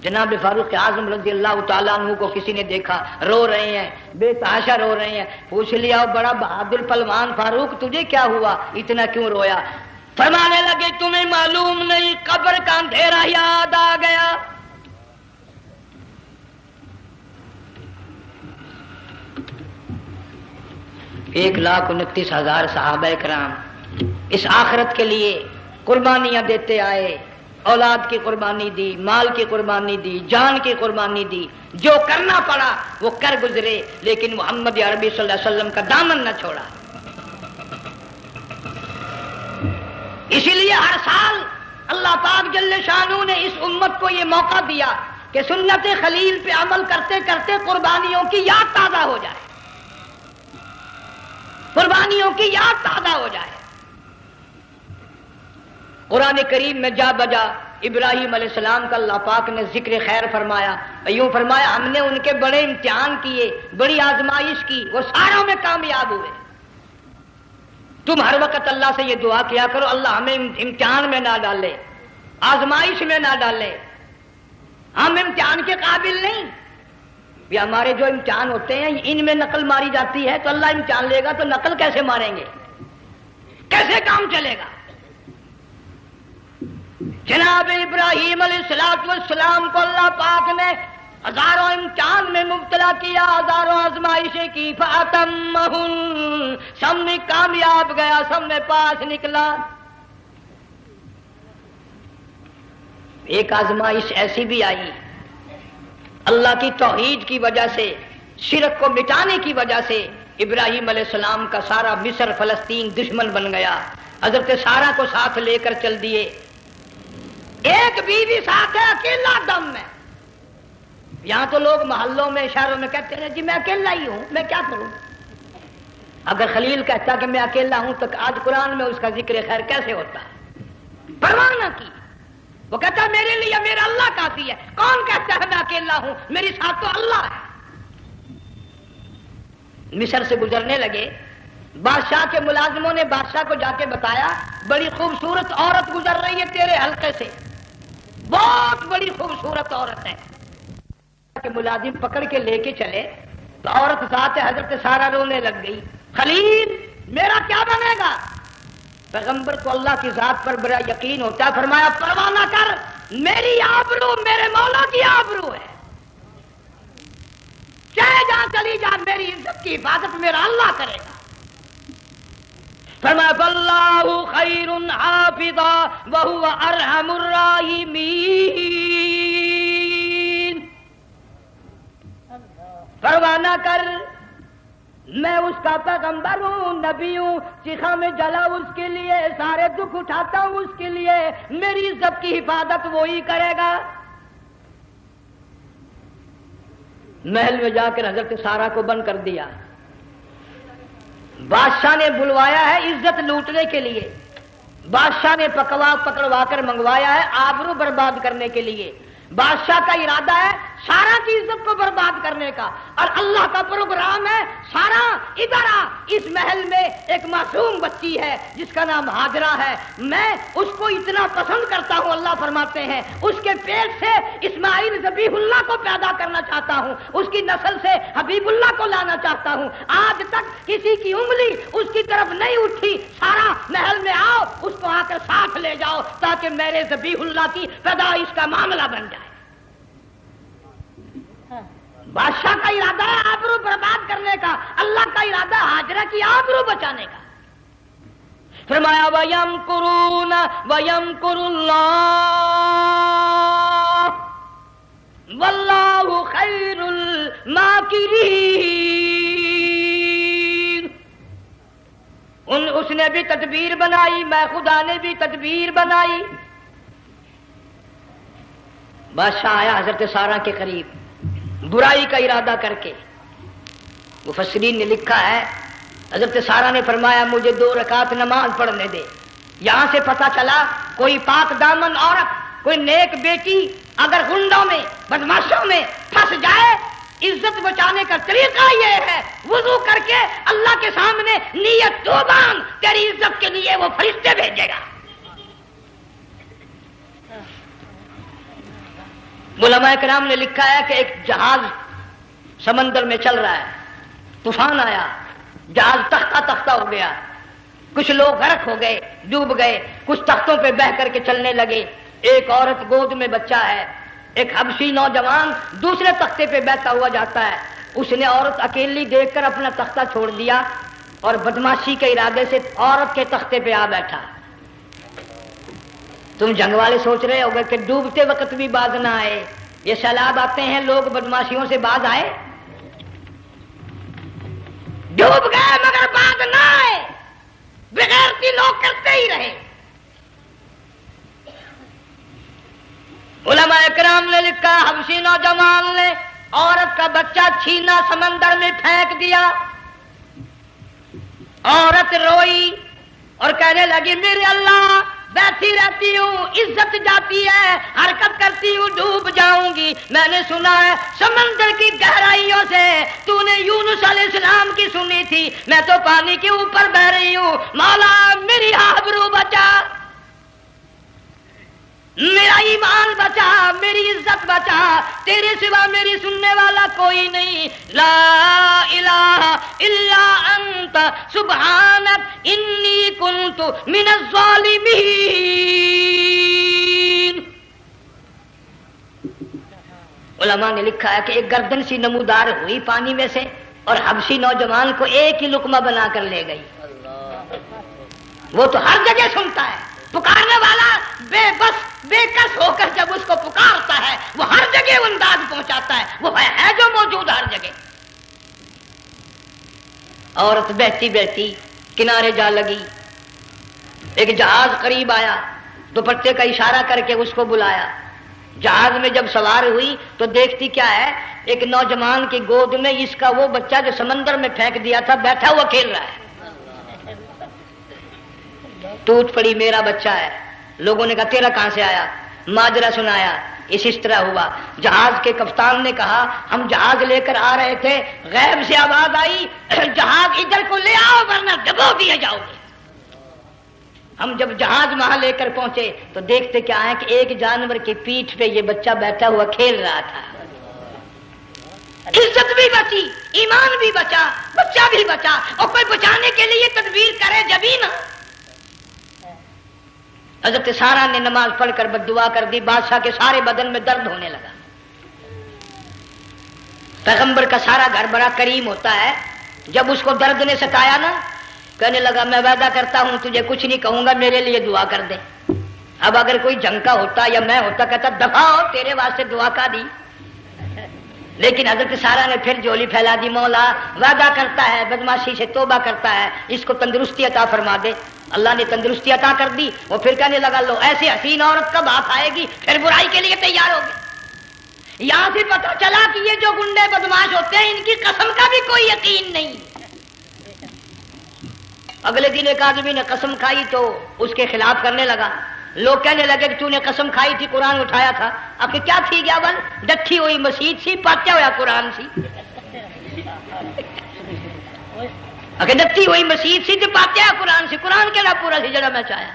جناب فاروق اعظم رضی اللہ تعالیٰ عنہ کو کسی نے دیکھا رو رہے ہیں، بے تحاشا رو رہے ہیں، پوچھ لیا بڑا بہادر پہلوان فاروق تجھے کیا ہوا، اتنا کیوں رویا؟ فرمانے لگے تمہیں معلوم نہیں قبر کا اندھیرا یاد آ گیا۔ ایک 1,29,000 صحابہ کرام اس آخرت کے لیے قربانیاں دیتے آئے، اولاد کی قربانی دی، مال کی قربانی دی، جان کی قربانی دی، جو کرنا پڑا وہ کر گزرے، لیکن محمد عربی صلی اللہ علیہ وسلم کا دامن نہ چھوڑا۔ اسی لیے ہر سال اللہ پاک جل شانہ نے اس امت کو یہ موقع دیا کہ سنت خلیل پہ عمل کرتے کرتے قربانیوں کی یاد تازہ ہو جائے، قربانیوں کی یاد تازہ ہو جائے۔ قرآن کریم میں جا بجا ابراہیم علیہ السلام کا اللہ پاک نے ذکر خیر فرمایا، یوں فرمایا ہم نے ان کے بڑے امتحان کیے، بڑی آزمائش کی، وہ ساروں میں کامیاب ہوئے۔ تم ہر وقت اللہ سے یہ دعا کیا کرو اللہ ہمیں امتحان میں نہ ڈالے، آزمائش میں نہ ڈالے، ہم امتحان کے قابل نہیں۔ یہ ہمارے جو امتحان ہوتے ہیں ان میں نقل ماری جاتی ہے، تو اللہ امتحان لے گا تو نقل کیسے ماریں گے، کیسے کام چلے گا؟ جناب ابراہیم علیہ السلام کو اللہ پاک نے ہزاروں امتحان میں مبتلا کیا، ہزاروں آزمائشیں کی، فَأَتَمَّهُنْ سب میں کامیاب گیا، سب میں پاس نکلا۔ ایک آزمائش ایسی بھی آئی اللہ کی توحید کی وجہ سے شرک کو مٹانے کی وجہ سے ابراہیم علیہ السلام کا سارا مصر فلسطین دشمن بن گیا. حضرت سارہ کو ساتھ لے کر چل دیے. ایک بیوی ساتھ ہے, اکیلا دم میں. یہاں تو لوگ محلوں میں شہروں میں کہتے ہیں جی میں اکیلا ہی ہوں, میں کیا کروں. اگر خلیل کہتا کہ میں اکیلا ہوں تو آج قرآن میں اس کا ذکر خیر کیسے ہوتا. پرواہ نہ کی. وہ کہتا میرے لیے میرا اللہ کافی ہے. کون کہتا ہے میں اکیلا ہوں, میری ساتھ تو اللہ ہے. مصر سے گزرنے لگے. بادشاہ کے ملازموں نے بادشاہ کو جا کے بتایا بڑی خوبصورت عورت گزر رہی ہے تیرے حلقے سے, بہت بڑی خوبصورت عورت ہے. کہ ملازم پکڑ کے لے کے چلے تو عورت ذات حضرت سارہ رونے لگ گئی. خلیل میرا کیا بنے گا. پیغمبر کو اللہ کی ذات پر بڑا یقین ہوتا ہے. فرمایا پرواہ نہ کر, میری آبرو میرے مولا کی آبرو ہے. چاہے جہاں چلی جا میری عزت کی حفاظت میرا اللہ کرے گا. فرمایا فاللہ خیر حافظا وہو ارحم الراحمین. پرواہ نہ کر, میں اس کا پیغمبر ہوں, نبی ہوں. چیخا میں جلا اس کے لیے, سارے دکھ اٹھاتا ہوں اس کے لیے. میری عزت کی حفاظت وہی کرے گا. محل میں جا کر حضرت سارہ کو بند کر دیا. بادشاہ نے بلوایا ہے عزت لوٹنے کے لیے. بادشاہ نے پکڑوا کر منگوایا ہے آبرو برباد کرنے کے لیے. بادشاہ کا ارادہ ہے سارا کی عزت کو برباد کرنے کا, اور اللہ کا پروگرام ہے سارا ادھر آ. اس محل میں ایک معصوم بچی ہے جس کا نام ہاجرہ ہے. میں اس کو اتنا پسند کرتا ہوں, اللہ فرماتے ہیں اس کے پیٹ سے اسماعیل ذبیح اللہ کو پیدا کرنا چاہتا ہوں, اس کی نسل سے حبیب اللہ کو لانا چاہتا ہوں. آج تک کسی کی انگلی اس کی طرف نہیں اٹھی. سارا محل میں آؤ, اس کو آ کر ساتھ لے جاؤ تاکہ میرے ذبیح اللہ کی پیدائش کا معاملہ بن جائے. بادشاہ کا ارادہ ہے آبرو برباد کرنے کا, اللہ کا ارادہ ہے ہاجرہ کی آبرو بچانے کا. فرمایا وَيَمْكُرُونَ وَيَمْكُرُ اللَّهُ وَاللَّهُ خَيْرُ الْمَاكِرِينَ. اس نے بھی تدبیر بنائی, میں خدا نے بھی تدبیر بنائی. بادشاہ آیا حضرت سارہ کے قریب برائی کا ارادہ کر کے. مفسرین نے لکھا ہے حضرت سارہ نے فرمایا مجھے 2 رکعت نماز پڑھنے دے. یہاں سے پتہ چلا کوئی پاک دامن عورت, کوئی نیک بیٹی اگر گنڈوں میں بدماشوں میں پھنس جائے, عزت بچانے کا طریقہ یہ ہے وضو کر کے اللہ کے سامنے نیت تو باندھ, تیری عزت کے لیے وہ فرشتے بھیجے گا. علماء کرام نے لکھا ہے کہ ایک جہاز سمندر میں چل رہا ہے, طوفان آیا, جہاز تختہ تختہ ہو گیا. کچھ لوگ غرق ہو گئے, ڈوب گئے, کچھ تختوں پہ بہ کر کے چلنے لگے. ایک عورت گود میں بچہ ہے, ایک حبشی نوجوان دوسرے تختے پہ بہتا ہوا جاتا ہے. اس نے عورت اکیلی دیکھ کر اپنا تختہ چھوڑ دیا اور بدماشی کے ارادے سے عورت کے تختے پہ آ بیٹھا. تم جنگ والے سوچ رہے ہوگے کہ ڈوبتے وقت بھی باز نہ آئے. یہ سیلاب آتے ہیں, لوگ بدماشیوں سے باز آئے, ڈوب گئے مگر باز نہ آئے. بغیرتی لوگ کرتے ہی رہے. علماء کرام نے لکھا حبشی نوجوان نے عورت کا بچہ چھینا سمندر میں پھینک دیا. عورت روئی اور کہنے لگی میرے اللہ بیٹھی رہتی ہوں, عزت جاتی ہے, حرکت کرتی ہوں, ڈوب جاؤں گی. میں نے سنا ہے سمندر کی گہرائیوں سے تو نے یونس علیہ السلام کی سنی تھی, میں تو پانی کے اوپر بہ رہی ہوں. مولا میری آبرو بچا, میرا ایمان بچا, میری عزت بچا, تیرے سوا میری سننے والا کوئی نہیں. لا الہ الا انت سبحانک انی کنت من الظالمین. علماء نے لکھا ہے کہ ایک گردن سی نمودار ہوئی پانی میں سے اور حبشی نوجوان کو ایک ہی لقمہ بنا کر لے گئی. وہ تو ہر جگہ سنتا ہے, پکارنے والا بے بس بے کس ہو کر جب اس کو پکارتا ہے وہ ہر جگہ انداز پہنچاتا ہے. وہ ہے جو موجود ہر جگہ. عورت بہتی بہتی کنارے جا لگی، ایک جہاز قریب آیا، دوپٹے کا اشارہ کر کے اس کو بلایا۔ جہاز میں جب سوار ہوئی تو دیکھتی کیا ہے، ایک نوجوان کی گود میں اس کا وہ بچہ جو سمندر میں پھینک دیا تھا بیٹھا ہوا کھیل رہا ہے۔ ٹوٹ پڑی، میرا بچہ ہے۔ لوگوں نے کہا تیرا کہاں سے آیا؟ ماجرا سنایا، اس طرح ہوا۔ جہاز کے کپتان نے کہا ہم جہاز لے کر آ رہے تھے، غیب سے آواز آئی جہاز ادھر کو لے آؤ ورنہ ڈبو دیے جاؤ گے۔ ہم جب جہاز وہاں لے کر پہنچے تو دیکھتے کیا ہے کہ ایک جانور کی پیٹھ پہ یہ بچہ بیٹھا ہوا کھیل رہا تھا۔ عزت بھی بچی، ایمان بھی بچا، بچہ بھی بچا، اور کوئی بچانے کے لیے تدبیر کرے جبھی نا۔ حضرت سارا نے نماز پڑھ کر بددعا کر دی، بادشاہ کے سارے بدن میں درد ہونے لگا۔ پیغمبر کا سارا گھر بڑا کریم ہوتا ہے، جب اس کو درد نے ستایا نا، کہنے لگا میں وعدہ کرتا ہوں تجھے کچھ نہیں کہوں گا، میرے لیے دعا کر دے۔ اب اگر کوئی جنگ کا ہوتا یا میں ہوتا کہتا دفع ہو، تیرے واسطے دعا کا دی۔ لیکن حضرت سارا نے پھر جولی پھیلا دی، مولا وعدہ کرتا ہے، بدماشی سے توبہ کرتا ہے، اس کو تندرستی عطا فرما دے۔ اللہ نے تندرستی عطا کر دی۔ وہ پھر کہنے لگا لو ایسی حسین عورت کب ہاتھ آئے گی، پھر برائی کے لیے تیار ہوگی۔ یہاں سے پتہ چلا کہ یہ جو گنڈے بدماش ہوتے ہیں ان کی قسم کا بھی کوئی یقین نہیں۔ اگلے دن ایک آدمی نے قسم کھائی تو اس کے خلاف کرنے لگا۔ لوگ کہنے لگے کہ تو نے قسم کھائی تھی، قرآن اٹھایا تھا، اب کیا تھی گیا بن ڈٹھی ہوئی مسجد سی، پاٹیا ہوا قرآن سی۔ اگر ڈٹھی ہوئی مسجد سی تو پاٹیا قرآن سی، قرآن کہڑا پورا سی جڑا میں چاہیا۔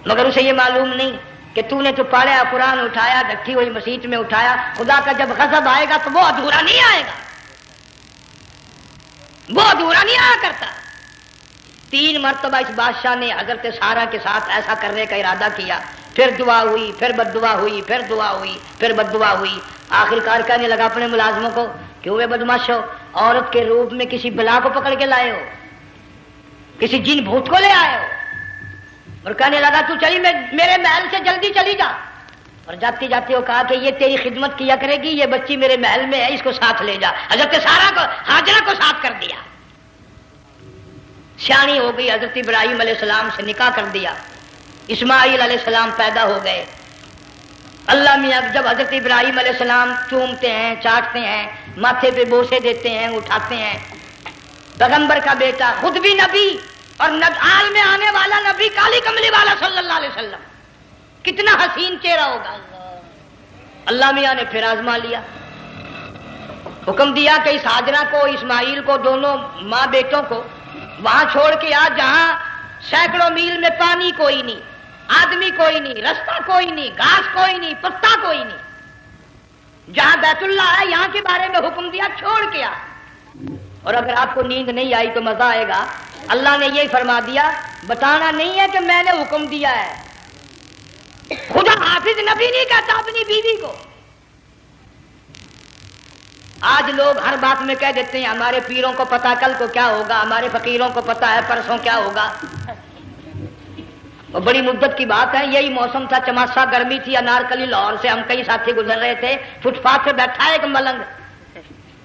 مگر اسے یہ معلوم نہیں کہ تو نے تو پڑھا قرآن اٹھایا، ڈٹھی ہوئی مسجد میں اٹھایا، خدا کا جب غضب آئے گا تو وہ ادھورا نہیں آئے گا، وہ ادھورا نہیں آیا کرتا۔ 3 مرتبہ اس بادشاہ نے حضرت سارا کے ساتھ ایسا کرنے کا ارادہ کیا، پھر دعا ہوئی، پھر بد دعا ہوئی، پھر دعا ہوئی، پھر بد دعا ہوئی۔ آخر کار کہنے لگا اپنے ملازموں کو کہ ہوئے بدماش ہو، عورت کے روپ میں کسی بلا کو پکڑ کے لائے ہو، کسی جن بھوت کو لے آئے ہو۔ اور کہنے لگا تو چلی میرے محل سے جلدی چلی جا۔ اور جاتی جاتی وہ کہا کہ یہ تیری خدمت کیا کرے گی، یہ بچی میرے محل میں ہے، اس کو ساتھ لے جا۔ حضرت سارا کو ہاجرہ کو ساتھ کر دیا، سیانی ہو گئی، حضرت ابراہیم علیہ السلام سے نکاح کر دیا، اسماعیل علیہ السلام پیدا ہو گئے۔ اللہ میاں جب حضرت ابراہیم علیہ السلام چومتے ہیں، چاٹتے ہیں، ماتھے پہ بوسے دیتے ہیں، اٹھاتے ہیں، پیغمبر کا بیٹا، خود بھی نبی اور آل میں آنے والا نبی، کالی کملی والا صلی اللہ علیہ وسلم، کتنا حسین چہرہ ہوگا۔ اللہ میاں نے پھر آزما لیا، حکم دیا کہ اس ہاجرہ کو، اسماعیل کو، دونوں ماں بیٹوں کو وہاں چھوڑ کے آ جہاں سینکڑوں میل میں پانی کوئی نہیں، آدمی کوئی نہیں، رستہ کوئی نہیں، گھاس کوئی نہیں، پتا کوئی نہیں، جہاں بیت اللہ ہے یہاں کے بارے میں حکم دیا چھوڑ کے آ۔ اور اگر آپ کو نیند نہیں آئی تو مزہ آئے گا، اللہ نے یہ فرما دیا، بتانا نہیں ہے کہ میں نے حکم دیا ہے۔ خدا حافظ نبی نہیں کہتا اپنی بیوی کو۔ آج لوگ ہر بات میں کہہ دیتے ہیں ہمارے پیروں کو پتا کل کو کیا ہوگا، ہمارے فقیروں کو پتا ہے پرسوں کیا ہوگا۔ اور بڑی مدت کی بات ہے، یہی موسم تھا، چماسا گرمی تھی، انارکلی لاہور سے ہم کئی ساتھی گزر رہے تھے، فٹ پاتھ پہ بیٹھا ہے ایک ملنگ،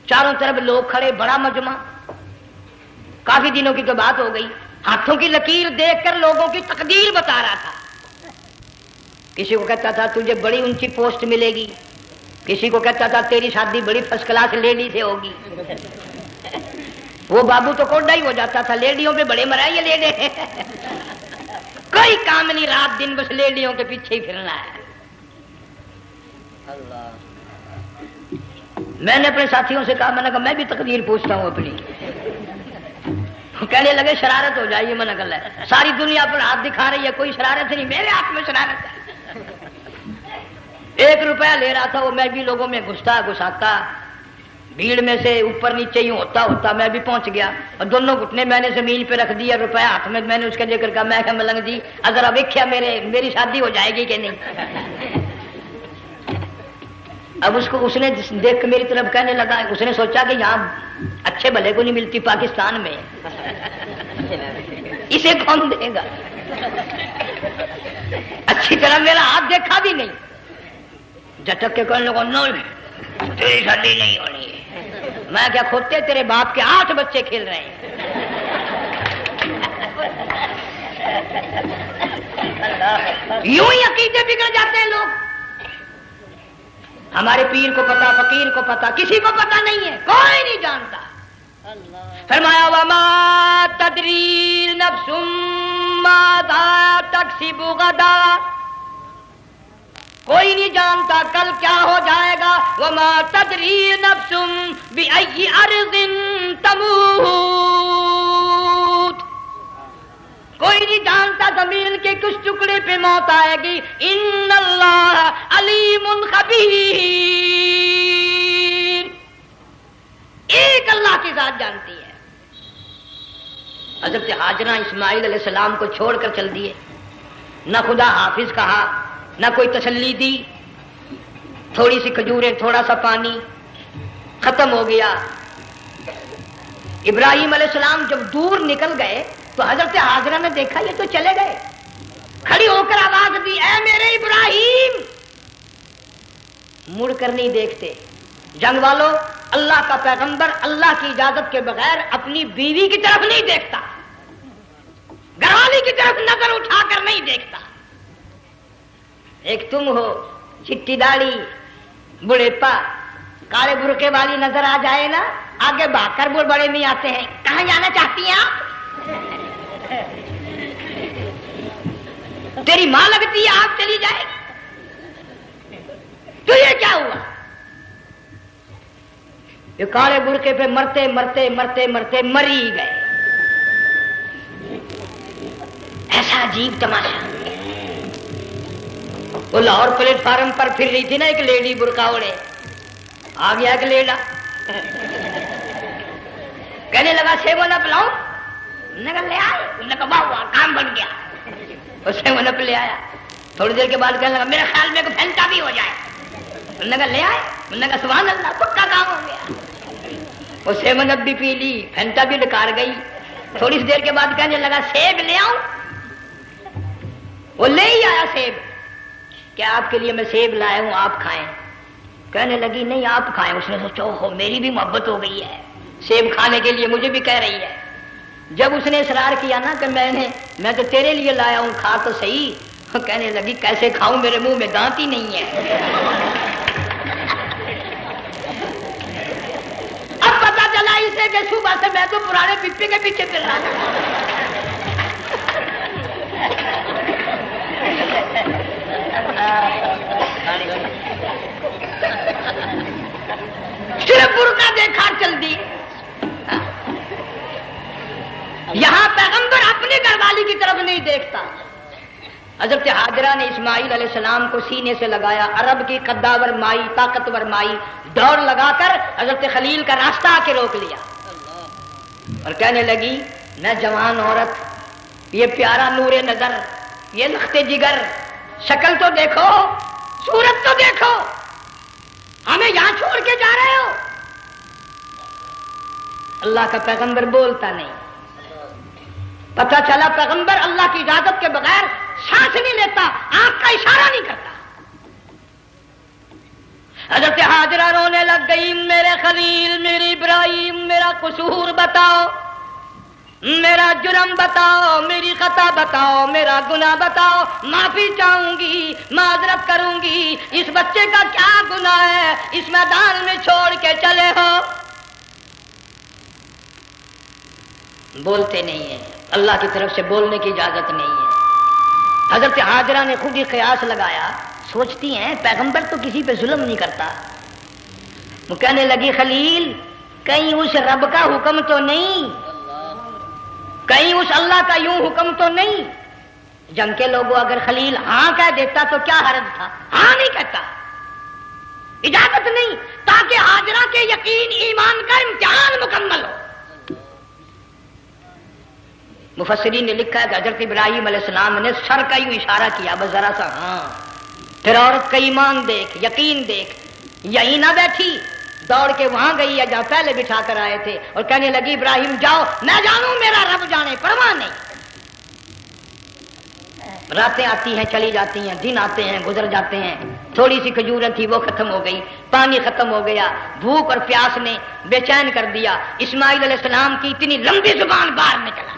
چاروں طرف لوگ کھڑے، بڑا مجمع، کافی دنوں کی تو بات ہو گئی، ہاتھوں کی لکیر دیکھ کر لوگوں کی تقدیر بتا رہا تھا۔ کسی کو کہتا تھا تجھے بڑی اونچی پوسٹ ملے گی، کسی کو کہتا تھا تیری شادی بڑی فرسٹ کلاس لیڈی سے ہوگی۔ وہ بابو تو کوڈا ہی ہو جاتا تھا، لیڈیوں پہ بڑے مرائے یہ لیڈے کوئی کام نہیں، رات دن بس لیڈیوں کے پیچھے ہی پھرنا ہے۔ میں نے اپنے ساتھیوں سے کہا، میں نے کہا میں بھی تقدیر پوچھتا ہوں اپنی۔ کہنے لگے شرارت ہو جائے گی، میں نے کہا ساری دنیا پر ہاتھ دکھا رہی ہے، کوئی شرارت نہیں، میرے ہاتھ میں شرارت ہے۔ 1 روپیہ لے رہا تھا وہ، میں بھی لوگوں میں گھساتا، بھیڑ میں سے اوپر نیچے یوں ہوتا ہوتا میں بھی پہنچ گیا، اور دونوں گھٹنے میں نے زمین پہ رکھ دیا، روپیہ ہاتھ میں، میں نے اس کے لے کر کہا، میں کہا ملنگ جی اگر اب دیکھا میری شادی ہو جائے گی کہ نہیں۔ اب اس نے دیکھ کے میری طرف کہنے لگا، اس نے سوچا کہ یہاں اچھے بھلے کو نہیں ملتی پاکستان میں، اسے کون دے گا۔ اچھی طرح میرا ہاتھ دیکھا بھی نہیں، جھٹک کے کہنے لگا نہیں تیری شادی نہیں ہونی ہے، میں کیا کھوتے تیرے باپ کے 8 بچے کھیل رہے ہیں. یوں ہی عقیدے بگڑ جاتے ہیں لوگ. ہمارے پیر کو پتا، فقیر کو پتا، کسی کو پتا نہیں ہے، کوئی نہیں جانتا. فرمایا وما تدری نفس ماذا تکسب غدا، کوئی نہیں جانتا کل کیا ہو جائے گا. وما تدری نفس بأی ارض تموت، کوئی نہیں جانتا زمین کے کس ٹکڑے پہ موت آئے گی. ان اللہ علیم خبیر، ایک اللہ کی ذات جانتی ہے. حضرت ہاجرہ اسماعیل علیہ السلام کو چھوڑ کر چل دیے، نہ خدا حافظ کہا، نہ کوئی تسلی دی. تھوڑی سی کھجوریں، تھوڑا سا پانی، ختم ہو گیا. ابراہیم علیہ السلام جب دور نکل گئے تو حضرت ہاجرہ نے دیکھا یہ تو چلے گئے. کھڑی ہو کر آواز دی، اے میرے ابراہیم. مڑ کر نہیں دیکھتے. جنگ والوں، اللہ کا پیغمبر اللہ کی اجازت کے بغیر اپنی بیوی کی طرف نہیں دیکھتا، گھر والی کی طرف نظر اٹھا کر نہیں دیکھتا. ایک تم ہو، چٹی داڑھی، بڑھے پا، کالے برقعے والی نظر آ جائے نا، آگے بھاگ کر بڑے نہیں آتے ہیں. کہاں جانا چاہتی ہیں آپ؟ تیری ماں لگتی ہے آپ چلی جائے. تو یہ کیا ہوا؟ یہ کالے برقعے پہ مرتے مرتے مرتے مرتے مری گئے. ایسا عجیب تماشا. وہ لاہور پلیٹ فارم پر پھر رہی تھی نا ایک لیڈی برقع اوڑے، آ گیا ایک لیڈا، کہنے لگا سیب نہ پلاؤں. نے کہا لے آئے. نے کہا واہ کام بن گیا. اسے وہ نپ لے آیا. تھوڑی دیر کے بعد کہنے لگا میرے خیال میں پھینٹا بھی ہو جائے. انہوں نے کہا لے آئے. انہوں نے کہا سبحان اللہ، پکا کام ہو گیا. اسے وہ نپ بھی پی لی، پھینٹا بھی ڈکار گئی. تھوڑی سی دیر کے بعد کہنے لگا سیب لے آؤں. وہ لے ہی آیا سیب. کیا آپ کے لیے میں سیب لایا ہوں، آپ کھائیں. کہنے لگی نہیں آپ کھائیں. اس نے سوچا ہو میری بھی محبت ہو گئی ہے، سیب کھانے کے لیے مجھے بھی کہہ رہی ہے. جب اس نے اصرار کیا نا کہ میں تو تیرے لیے لایا ہوں، کھا تو صحیح. کہنے لگی کیسے کھاؤں، میرے منہ میں دانت ہی نہیں ہے. اب پتا چلا اسے کہ صبح سے میں تو پرانے پپی کے پیچھے پھر رہا تھا. صرف برقع دیکھا چل دی. یہاں پیغمبر اپنے گھر والی کی طرف نہیں دیکھتا. حضرت ہاجرہ نے اسماعیل علیہ السلام کو سینے سے لگایا. عرب کی قداور مائی، طاقتور مائی، دوڑ لگا کر حضرت خلیل کا راستہ آ کے روک لیا اور کہنے لگی میں جوان عورت، یہ پیارا نور نظر، یہ لخت جگر، شکل تو دیکھو، صورت تو دیکھو، ہمیں یہاں چھوڑ کے جا رہے ہو. اللہ کا پیغمبر بولتا نہیں. پتہ چلا پیغمبر اللہ کی اجازت کے بغیر سانس نہیں لیتا، آنکھ کا اشارہ نہیں کرتا. حضرت ہاجرہ رونے لگ گئی، میرے خلیل، میرے ابراہیم، میرا قصور بتاؤ، میرا جرم بتاؤ، میری خطا بتاؤ، میرا گناہ بتاؤ، معافی چاہوں گی، معذرت کروں گی. اس بچے کا کیا گناہ ہے اس میدان میں چھوڑ کے چلے ہو؟ بولتے نہیں ہیں. اللہ کی طرف سے بولنے کی اجازت نہیں ہے. حضرت ہاجرہ نے خود ہی قیاس لگایا، سوچتی ہیں پیغمبر تو کسی پہ ظلم نہیں کرتا. وہ کہنے لگی خلیل کہیں اس رب کا حکم تو نہیں، کہیں اس اللہ کا یوں حکم تو نہیں. جنگ کے لوگوں اگر خلیل ہاں کہہ دیتا تو کیا حرج تھا. ہاں نہیں کہتا، اجازت نہیں، تاکہ ہاجرہ کے یقین ایمان کا امتحان مکمل ہو. مفسرین نے لکھا ہے کہ حضرت ابراہیم علیہ السلام نے سر کا یوں اشارہ کیا بس ذرا سا. ہاں پھر عورت کا ایمان دیکھ، یقین دیکھ. یہی نہ بیٹھی، دوڑ کے وہاں گئی یا جہاں پہلے بٹھا کر آئے تھے اور کہنے لگی ابراہیم جاؤ، میں جانوں میرا رب جانے، پرواہ نہیں. راتیں آتی ہیں چلی جاتی ہیں، دن آتے ہیں گزر جاتے ہیں، تھوڑی سی کھجوریں تھی وہ ختم ہو گئی، پانی ختم ہو گیا، بھوک اور پیاس نے بے چین کر دیا، اسماعیل علیہ السلام کی اتنی لمبی زبان باہر نکلا،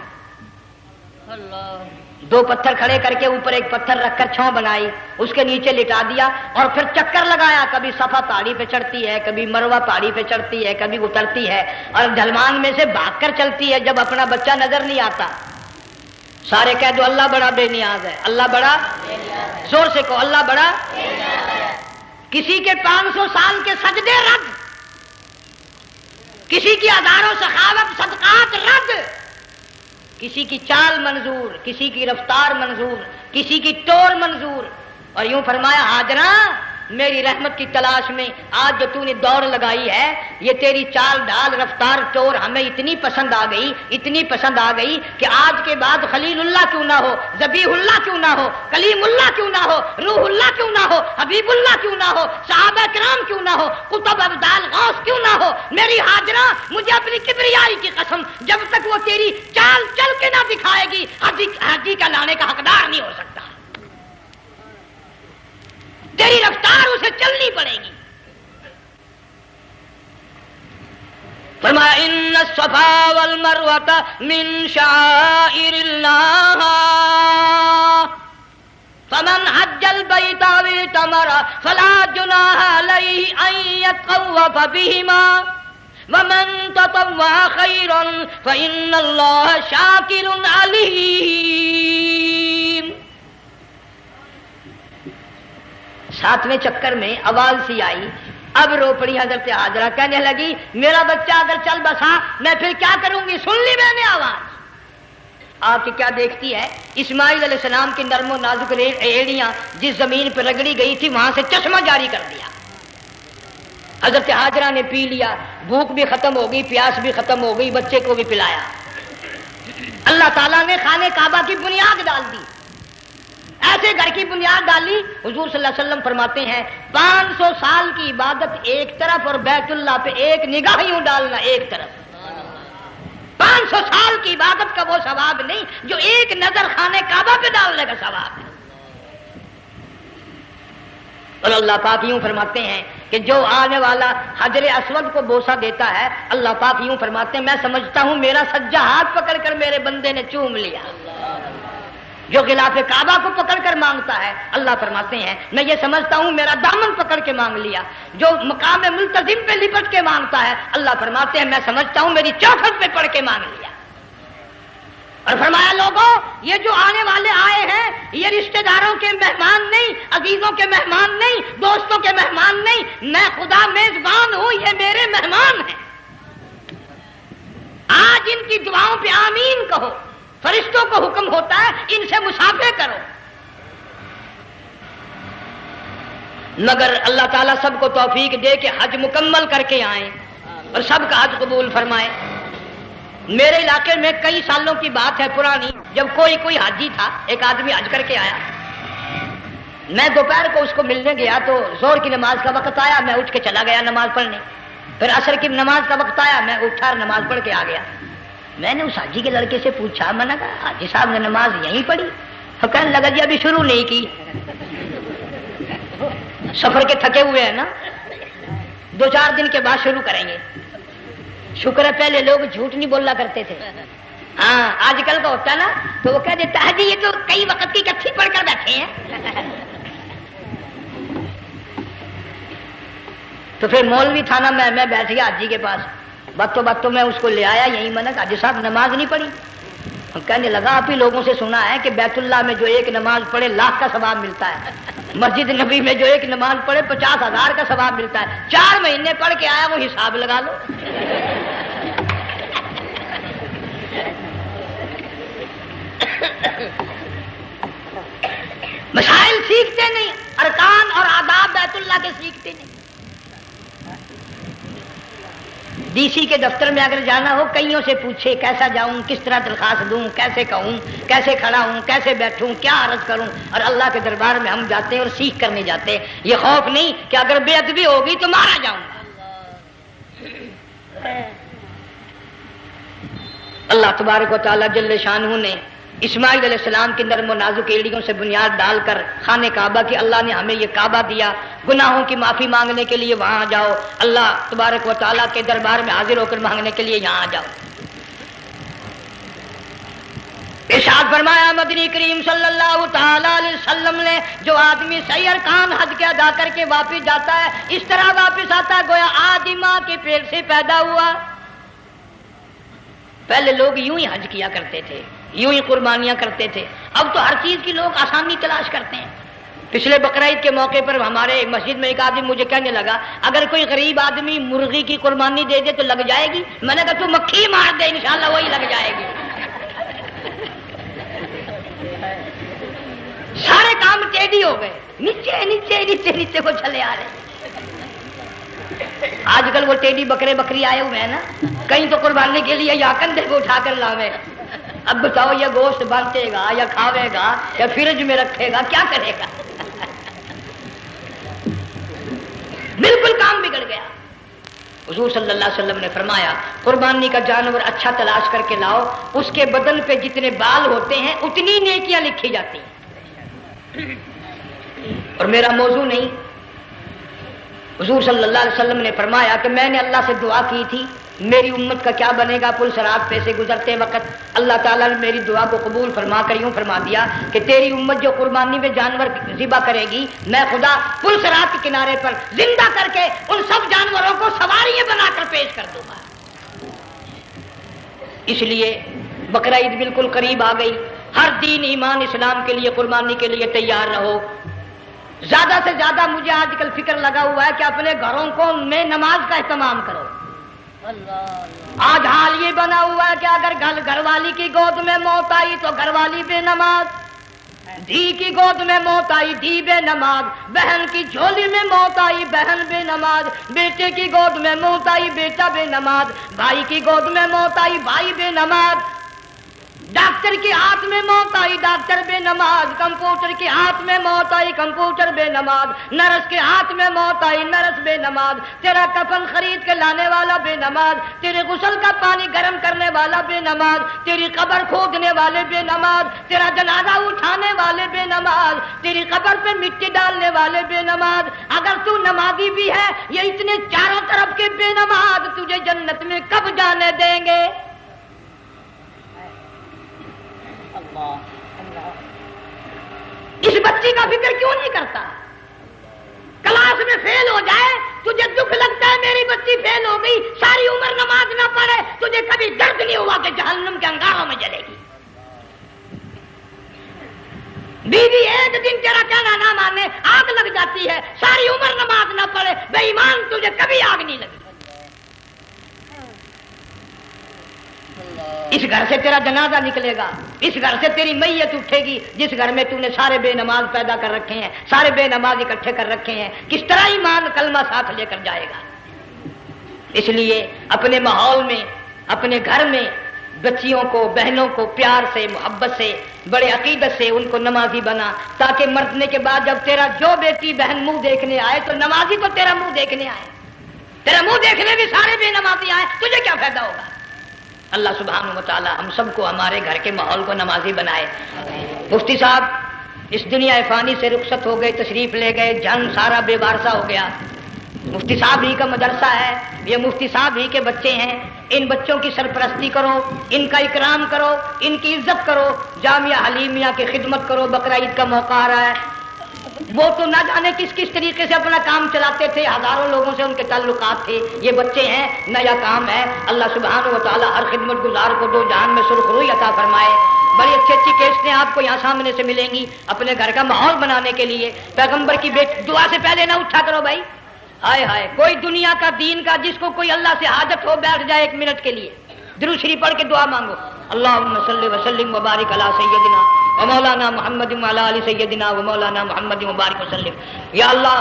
دو پتھر کھڑے کر کے اوپر ایک پتھر رکھ کر چھاؤں بنائی، اس کے نیچے لٹا دیا اور پھر چکر لگایا، کبھی صفا پہاڑی پہ چڑھتی ہے، کبھی مروہ پہاڑی پہ چڑھتی ہے، کبھی اترتی ہے اور ڈھلوان میں سے بھاگ کر چلتی ہے، جب اپنا بچہ نظر نہیں آتا سارے کہہ دو اللہ بڑا بے نیاز ہے، اللہ بڑا زور سے کہو اللہ بڑا، کسی کے 500 سال کے سجدے رد، کسی کی ہزاروں سخاوت صدقات رد، کسی کی چال منظور، کسی کی رفتار منظور، کسی کی ٹور منظور، اور یوں فرمایا ہاجرہ میری رحمت کی تلاش میں آج جو تو نے دوڑ لگائی ہے، یہ تیری چال ڈال رفتار ٹور ہمیں اتنی پسند آ گئی، اتنی پسند آ گئی کہ آج کے بعد خلیل اللہ کیوں نہ ہو، ذبیح اللہ کیوں نہ ہو، کلیم اللہ کیوں نہ ہو، روح اللہ کیوں نہ ہو، حبیب اللہ کیوں نہ ہو، صحابہ کرام کیوں نہ ہو، قطب ابدال غوث کیوں نہ ہو، میری ہاجرہ مجھے اپنی کبریائی کی قسم جب تک وہ تیری چال چل کے نہ دکھائے گی حاجی کا لانے کا حقدار نہیں ہو سکتا، تیری رفتار اسے چلنی پڑے گی۔ فرمایا ان الصفا والمروۃ من شعائر اللہ فمن حج البیت او اعتمر فلا جناح علیہ ان یطوف بہما ومن تطوع خیرا فإن اللہ شاکر علیم۔ 7ویں چکر میں آواز سی آئی، اب رو پڑی حضرت ہاجرہ، کہنے لگی میرا بچہ اگر چل بسا میں پھر کیا کروں گی، سن لی میں نے آواز۔ آپ کی کیا دیکھتی ہے، اسماعیل علیہ السلام کی نرم و نازک ایڑیاں جس زمین پہ رگڑی گئی تھی وہاں سے چشمہ جاری کر دیا، حضرت ہاجرہ نے پی لیا، بھوک بھی ختم ہو گئی، پیاس بھی ختم ہو گئی، بچے کو بھی پلایا۔ اللہ تعالیٰ نے خانہ کعبہ کی بنیاد ڈال دی، ایسے گھر کی بنیاد ڈالی، حضور صلی اللہ علیہ وسلم فرماتے ہیں 500 سال کی عبادت ایک طرف اور بیت اللہ پہ ایک نگاہ یوں ڈالنا ایک طرف، 500 سال کی عبادت کا وہ ثواب نہیں جو ایک نظر خانہ کعبہ پہ ڈالنے کا ثواب ہے۔ اور اللہ پاک یوں فرماتے ہیں کہ جو آنے والا حجر اسود کو بوسہ دیتا ہے، اللہ پاک یوں فرماتے ہیں میں سمجھتا ہوں میرا سجا ہاتھ پکڑ کر میرے بندے نے چوم لیا۔ جو غلاف کعبہ کو پکڑ کر مانگتا ہے، اللہ فرماتے ہیں میں یہ سمجھتا ہوں میرا دامن پکڑ کے مانگ لیا۔ جو مقام ملتزم پہ لپٹ کے مانگتا ہے، اللہ فرماتے ہیں میں سمجھتا ہوں میری چوکھٹ پہ پڑھ کے مانگ لیا۔ اور فرمایا لوگوں یہ جو آنے والے آئے ہیں یہ رشتہ داروں کے مہمان نہیں، عزیزوں کے مہمان نہیں، دوستوں کے مہمان نہیں، میں خدا میزبان ہوں، یہ میرے مہمان ہیں۔ آج ان کی دعاؤں پہ آمین کہو، فرشتوں کو حکم ہوتا ہے ان سے مصافحہ کرو، مگر اللہ تعالیٰ سب کو توفیق دے کہ حج مکمل کر کے آئیں اور سب کا حج قبول فرمائے۔ میرے علاقے میں کئی سالوں کی بات ہے پرانی، جب کوئی حاجی تھا، ایک آدمی حج کر کے آیا، میں دوپہر کو اس کو ملنے گیا تو زور کی نماز کا وقت آیا، میں اٹھ کے چلا گیا نماز پڑھنے، پھر عصر کی نماز کا وقت آیا، میں اٹھا اور نماز پڑھ کے آ گیا۔ میں نے اس حاجی کے لڑکے سے پوچھا، میں نے کہا حاجی صاحب نے نماز یہیں پڑھی؟ تو کہنے لگا جی ابھی شروع نہیں کی، سفر کے تھکے ہوئے ہیں نا، 2-4 دن کے بعد شروع کریں گے۔ شکر ہے پہلے لوگ جھوٹ نہیں بولا کرتے تھے، ہاں آج کل کا ہوتا ہے نا تو وہ کہہ دیتا ہے جی یہ تو کئی وقت کی کچھی پڑھ کر بیٹھے ہیں۔ تو پھر مولوی تھا نا، میں بیٹھ گیا حاجی کے پاس، باتوں میں اس کو لے آیا، یہی میں نے کہا حاجی صاحب نماز نہیں پڑھی؟ کہنے لگا آپ ہی لوگوں سے سنا ہے کہ بیت اللہ میں جو ایک نماز پڑھے 1,00,000 کا ثواب ملتا ہے، مسجد نبی میں جو ایک نماز پڑھے 50,000 کا ثواب ملتا ہے، 4 مہینے پڑھ کے آیا، وہ حساب لگا لو۔ مسائل سیکھتے نہیں، ارکان اور آداب بیت اللہ کے سیکھتے نہیں۔ ڈی سی کے دفتر میں اگر جانا ہو کئیوں سے پوچھے کیسا جاؤں، کس طرح درخواست دوں، کیسے کہوں، کیسے کھڑا ہوں، کیسے بیٹھوں، کیا عرض کروں، اور اللہ کے دربار میں ہم جاتے ہیں اور سیکھ کرنے جاتے ہیں، یہ خوف نہیں کہ اگر بے ادبی ہوگی تو مارا جاؤں گا۔ اللہ تبارک و تعالیٰ جل شانہ نے اسماعیل علیہ السلام کی نرم و نازک ایڑیوں سے بنیاد ڈال کر خانہ کعبہ کی اللہ نے ہمیں یہ کعبہ دیا، گناہوں کی معافی مانگنے کے لیے وہاں جاؤ، اللہ تبارک و تعالیٰ کے دربار میں حاضر ہو کر مانگنے کے لیے یہاں جاؤ۔ ارشاد فرمایا مدنی کریم صلی اللہ تعالی علیہ وسلم نے، جو آدمی صحیح ارکان حج کے ادا کر کے واپس جاتا ہے اس طرح واپس آتا ہے گویا آدمی ماں کے پیٹ سے پیدا ہوا۔ پہلے لوگ یوں ہی حج کیا کرتے تھے، یوں ہی قربانیاں کرتے تھے، اب تو ہر چیز کی لوگ آسانی تلاش کرتے ہیں۔ پچھلے بقرعید کے موقع پر ہمارے مسجد میں ایک آدمی مجھے کہنے لگا اگر کوئی غریب آدمی مرغی کی قربانی دے دے تو لگ جائے گی؟ میں نے کہا تو مکھی مار دے انشاءاللہ وہی لگ جائے گی۔ سارے کام ٹیڑھی ہو گئے، نیچے نیچے نیچے نیچے کو چلے آ رہے۔ آج کل وہ ٹیڑھی بکرے بکری آئے ہوئے ہیں نا، کہیں تو قربانی کے لیے یا کندھے کو اٹھا کر لاوے۔ اب بتاؤ یہ گوشت بانٹے گا یا کھاوے گا یا فریج میں رکھے گا، کیا کرے گا؟ بالکل کام بگڑ گیا۔ حضور صلی اللہ علیہ وسلم نے فرمایا قربانی کا جانور اچھا تلاش کر کے لاؤ، اس کے بدن پہ جتنے بال ہوتے ہیں اتنی نیکیاں لکھی جاتی ہیں۔ اور میرا موضوع نہیں، حضور صلی اللہ علیہ وسلم نے فرمایا کہ میں نے اللہ سے دعا کی تھی میری امت کا کیا بنے گا، پل صراط پہ سے گزرتے وقت اللہ تعالیٰ نے میری دعا کو قبول فرما کر یوں فرما دیا کہ تیری امت جو قربانی میں جانور ذبح کرے گی میں خدا پل صراط کے کنارے پر زندہ کر کے ان سب جانوروں کو سواریاں بنا کر پیش کر دوں گا۔ اس لیے بقرعید بالکل قریب آ گئی، ہر دین ایمان اسلام کے لیے قربانی کے لیے تیار رہو۔ زیادہ سے زیادہ مجھے آج کل فکر لگا ہوا ہے کہ اپنے گھروں کو میں نماز کا اہتمام کرو۔ آج حال یہ بنا ہوا ہے کہ اگر گھر والی کی گود میں موت آئی تو گھر والی بے نماز، دھی کی گود میں موت آئی دھی بے نماز، بہن کی جھولی میں موت آئی بہن بے نماز، بیٹے کی گود میں موت آئی بیٹا بے نماز، بھائی کی گود میں موت آئی بھائی بے نماز، ڈاکٹر کے ہاتھ میں موت آئی ڈاکٹر بے نماز، کمپیوٹر کے ہاتھ میں موت آئی کمپیوٹر بے نماز، نرس کے ہاتھ میں موت آئی نرس بے نماز، تیرا کفن خرید کے لانے والا بے نماز، تیرے غسل کا پانی گرم کرنے والا بے نماز، تیری قبر کھودنے والے بے نماز، تیرا جنازہ اٹھانے والے بے نماز، تیری قبر پہ مٹی ڈالنے والے بے نماز۔ اگر تو نمازی بھی ہے یہ اتنے چاروں طرف کے بے نماز تجھے جنت میں کب جانے دیں گے؟ اس بچی کا فکر کیوں نہیں کرتا؟ کلاس میں فیل ہو جائے تجھے دکھ لگتا ہے میری بچی فیل ہو گئی، ساری عمر نماز نہ پڑھے تجھے کبھی درد نہیں ہوا کہ جہنم کے انگاروں میں جلے گی۔ بیوی ایک دن تیرا کہنا نہ مانے آگ لگ جاتی ہے، ساری عمر نماز نہ پڑھے بے ایمان تجھے کبھی آگ نہیں لگی۔ اس گھر سے تیرا جنازہ نکلے گا، اس گھر سے تیری میت اٹھے گی جس گھر میں تو نے سارے بے نماز پیدا کر رکھے ہیں، سارے بے نماز اکٹھے کر رکھے ہیں، کس طرح ایمان کلمہ ساتھ لے کر جائے گا؟ اس لیے اپنے ماحول میں اپنے گھر میں بچیوں کو بہنوں کو پیار سے محبت سے بڑے عقیدت سے ان کو نمازی بنا، تاکہ مرنے کے بعد جب تیرا جو بیٹی بہن منہ دیکھنے آئے تو نمازی تو تیرا منہ دیکھنے آئے، تیرا منہ دیکھنے بھی سارے بے نمازی آئے، تجھے کیا فائدہ ہوگا؟ اللہ سبحانہ و تعالی ہم سب کو ہمارے گھر کے ماحول کو نمازی بنائے۔ مفتی صاحب اس دنیا فانی سے رخصت ہو گئے، تشریف لے گئے، جان سارا بے وارثہ ہو گیا۔ مفتی صاحب ہی کا مدرسہ ہے، یہ مفتی صاحب ہی کے بچے ہیں، ان بچوں کی سرپرستی کرو، ان کا اکرام کرو، ان کی عزت کرو، جامعہ حلیمیہ کی خدمت کرو۔ بقرعید کا موقع آ رہا ہے، وہ تو نہ جانے کس کس طریقے سے اپنا کام چلاتے تھے، ہزاروں لوگوں سے ان کے تعلقات تھے، یہ بچے ہیں نیا کام ہے۔ اللہ سبحانہ و تعالی ہر خدمت گزار کو دو جہان میں سرخ روئی عطا فرمائے۔ بڑی اچھی اچھی کیسٹیں آپ کو یہاں سامنے سے ملیں گی اپنے گھر کا ماحول بنانے کے لیے۔ پیغمبر کی دعا سے پہلے نہ اٹھا کرو بھائی، ہائے ہائے کوئی دنیا کا دین کا جس کو کوئی اللہ سے حاجت ہو بیٹھ جائے ایک منٹ کے لیے، درود شریف پڑھ کے دعا مانگو، اللہم صلی وسلم وبارک علی سیدنا و مولانا محمد وعلی آل سیدنا و مولانا محمد مبارک وسلم۔ یا اللہ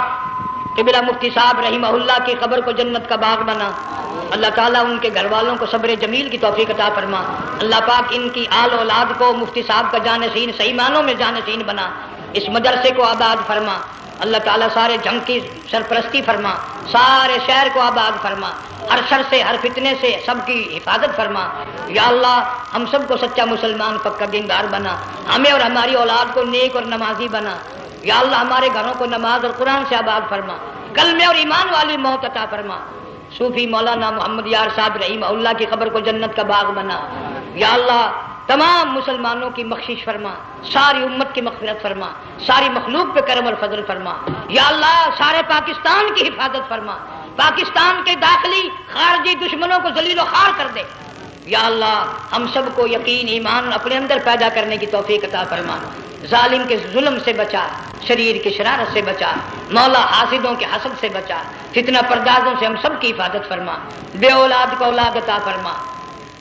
قبلہ مفتی صاحب رحمہ اللہ کی قبر کو جنت کا باغ بنا، اللہ تعالیٰ ان کے گھر والوں کو صبر جمیل کی توفیق عطا فرما، اللہ پاک ان کی آل اولاد کو مفتی صاحب کا جانشین صحیح معنوں میں جانشین بنا، اس مدرسے کو آباد فرما، اللہ تعالیٰ سارے جنگ کی سرپرستی فرما، سارے شہر کو آباد فرما، ہر شر سے ہر فتنے سے سب کی حفاظت فرما۔ یا اللہ ہم سب کو سچا مسلمان پکا دیندار بنا، ہمیں اور ہماری اولاد کو نیک اور نمازی بنا۔ یا اللہ ہمارے گھروں کو نماز اور قرآن سے آباد فرما، کلمے اور ایمان والی موت عطا فرما۔ صوفی مولانا محمد یار صاحب رحمہ اللہ کی قبر کو جنت کا باغ بنا۔ یا اللہ تمام مسلمانوں کی بخشش فرما، ساری امت کی مغفرت فرما، ساری مخلوق پہ کرم اور فضل فرما۔ یا اللہ سارے پاکستان کی حفاظت فرما، پاکستان کے داخلی خارجی دشمنوں کو ذلیل و خوار کر دے۔ یا اللہ ہم سب کو یقین ایمان اپنے اندر پیدا کرنے کی توفیق عطا فرما، ظالم کے ظلم سے بچا، شریر کی شرارت سے بچا، مولا حاسدوں کے حسد سے بچا، فتنہ پردازوں سے ہم سب کی حفاظت فرما، بے اولاد کو اولاد عطا فرما،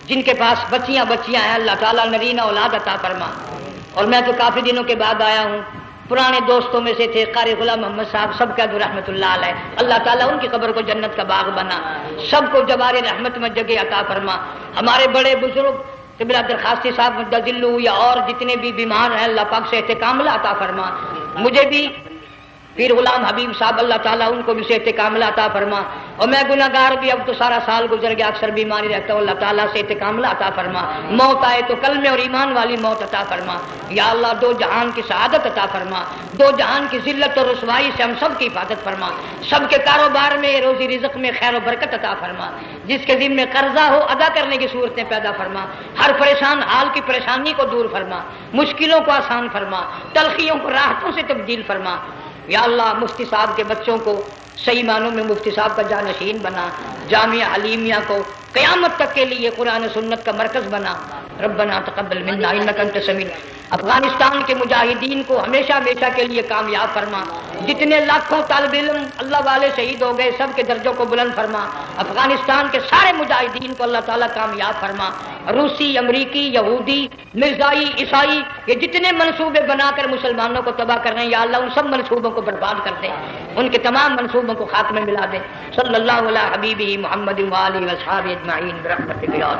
جن کے پاس بچیاں ہیں اللہ تعالیٰ نرینہ اولاد عطا فرما۔ اور میں تو کافی دنوں کے بعد آیا ہوں، پرانے دوستوں میں سے تھے قاری غلام محمد صاحب سب کا رحمت اللہ علیہ، اللہ تعالیٰ ان کی قبر کو جنت کا باغ بنا، سب کو جوار رحمت میں جگہ عطا فرما۔ ہمارے بڑے بزرگ قبلہ درخواستی صاحب مدذلو یا اور جتنے بھی بیمار ہیں اللہ پاک سے صحت کاملہ عطا فرما۔ مجھے بھی پیر غلام حبیب صاحب اللہ تعالیٰ ان کو بھی صحت کاملہ عطا فرما، اور میں گناہ گار بھی اب تو سارا سال گزر گیا اکثر بیماری رہتا ہوں، اللہ تعالیٰ صحت کاملہ عطا فرما، موت آئے تو کلمے اور ایمان والی موت عطا فرما۔ یا اللہ دو جہان کی سعادت عطا فرما، دو جہان کی ذلت اور رسوائی سے ہم سب کی حفاظت فرما، سب کے کاروبار میں روزی رزق میں خیر و برکت عطا فرما، جس کے ذمہ قرضہ ہو ادا کرنے کی صورتیں پیدا فرما، ہر پریشان حال کی پریشانی کو دور فرما، مشکلوں کو آسان فرما، تلخیوں کو راحتوں سے تبدیل فرما۔ یا اللہ مفتی صاحب کے بچوں کو صحیح معنوں میں مفتی صاحب کا جانشین بنا، جامعہ حلیمیہ کو قیامت تک کے لیے قرآن و سنت کا مرکز بنا۔ ربنا تقبل منا انک انت السمیع۔ افغانستان کے مجاہدین کو ہمیشہ ہمیشہ کے لیے کامیاب فرما، جتنے لاکھوں طالب علم اللہ والے شہید ہو گئے سب کے درجوں کو بلند فرما، افغانستان کے سارے مجاہدین کو اللہ تعالیٰ کامیاب فرما۔ روسی، امریکی، یہودی، مرزائی، عیسائی یہ جتنے منصوبے بنا کر مسلمانوں کو تباہ کر رہے ہیں یا اللہ ان سب منصوبوں کو برباد کر دے، ان کے تمام منصوبوں کو خاتمے ملا دے۔ صلی اللہ علیہ حبیبہ محمد وآلہ وصحبہ اجمعین برحمتک یا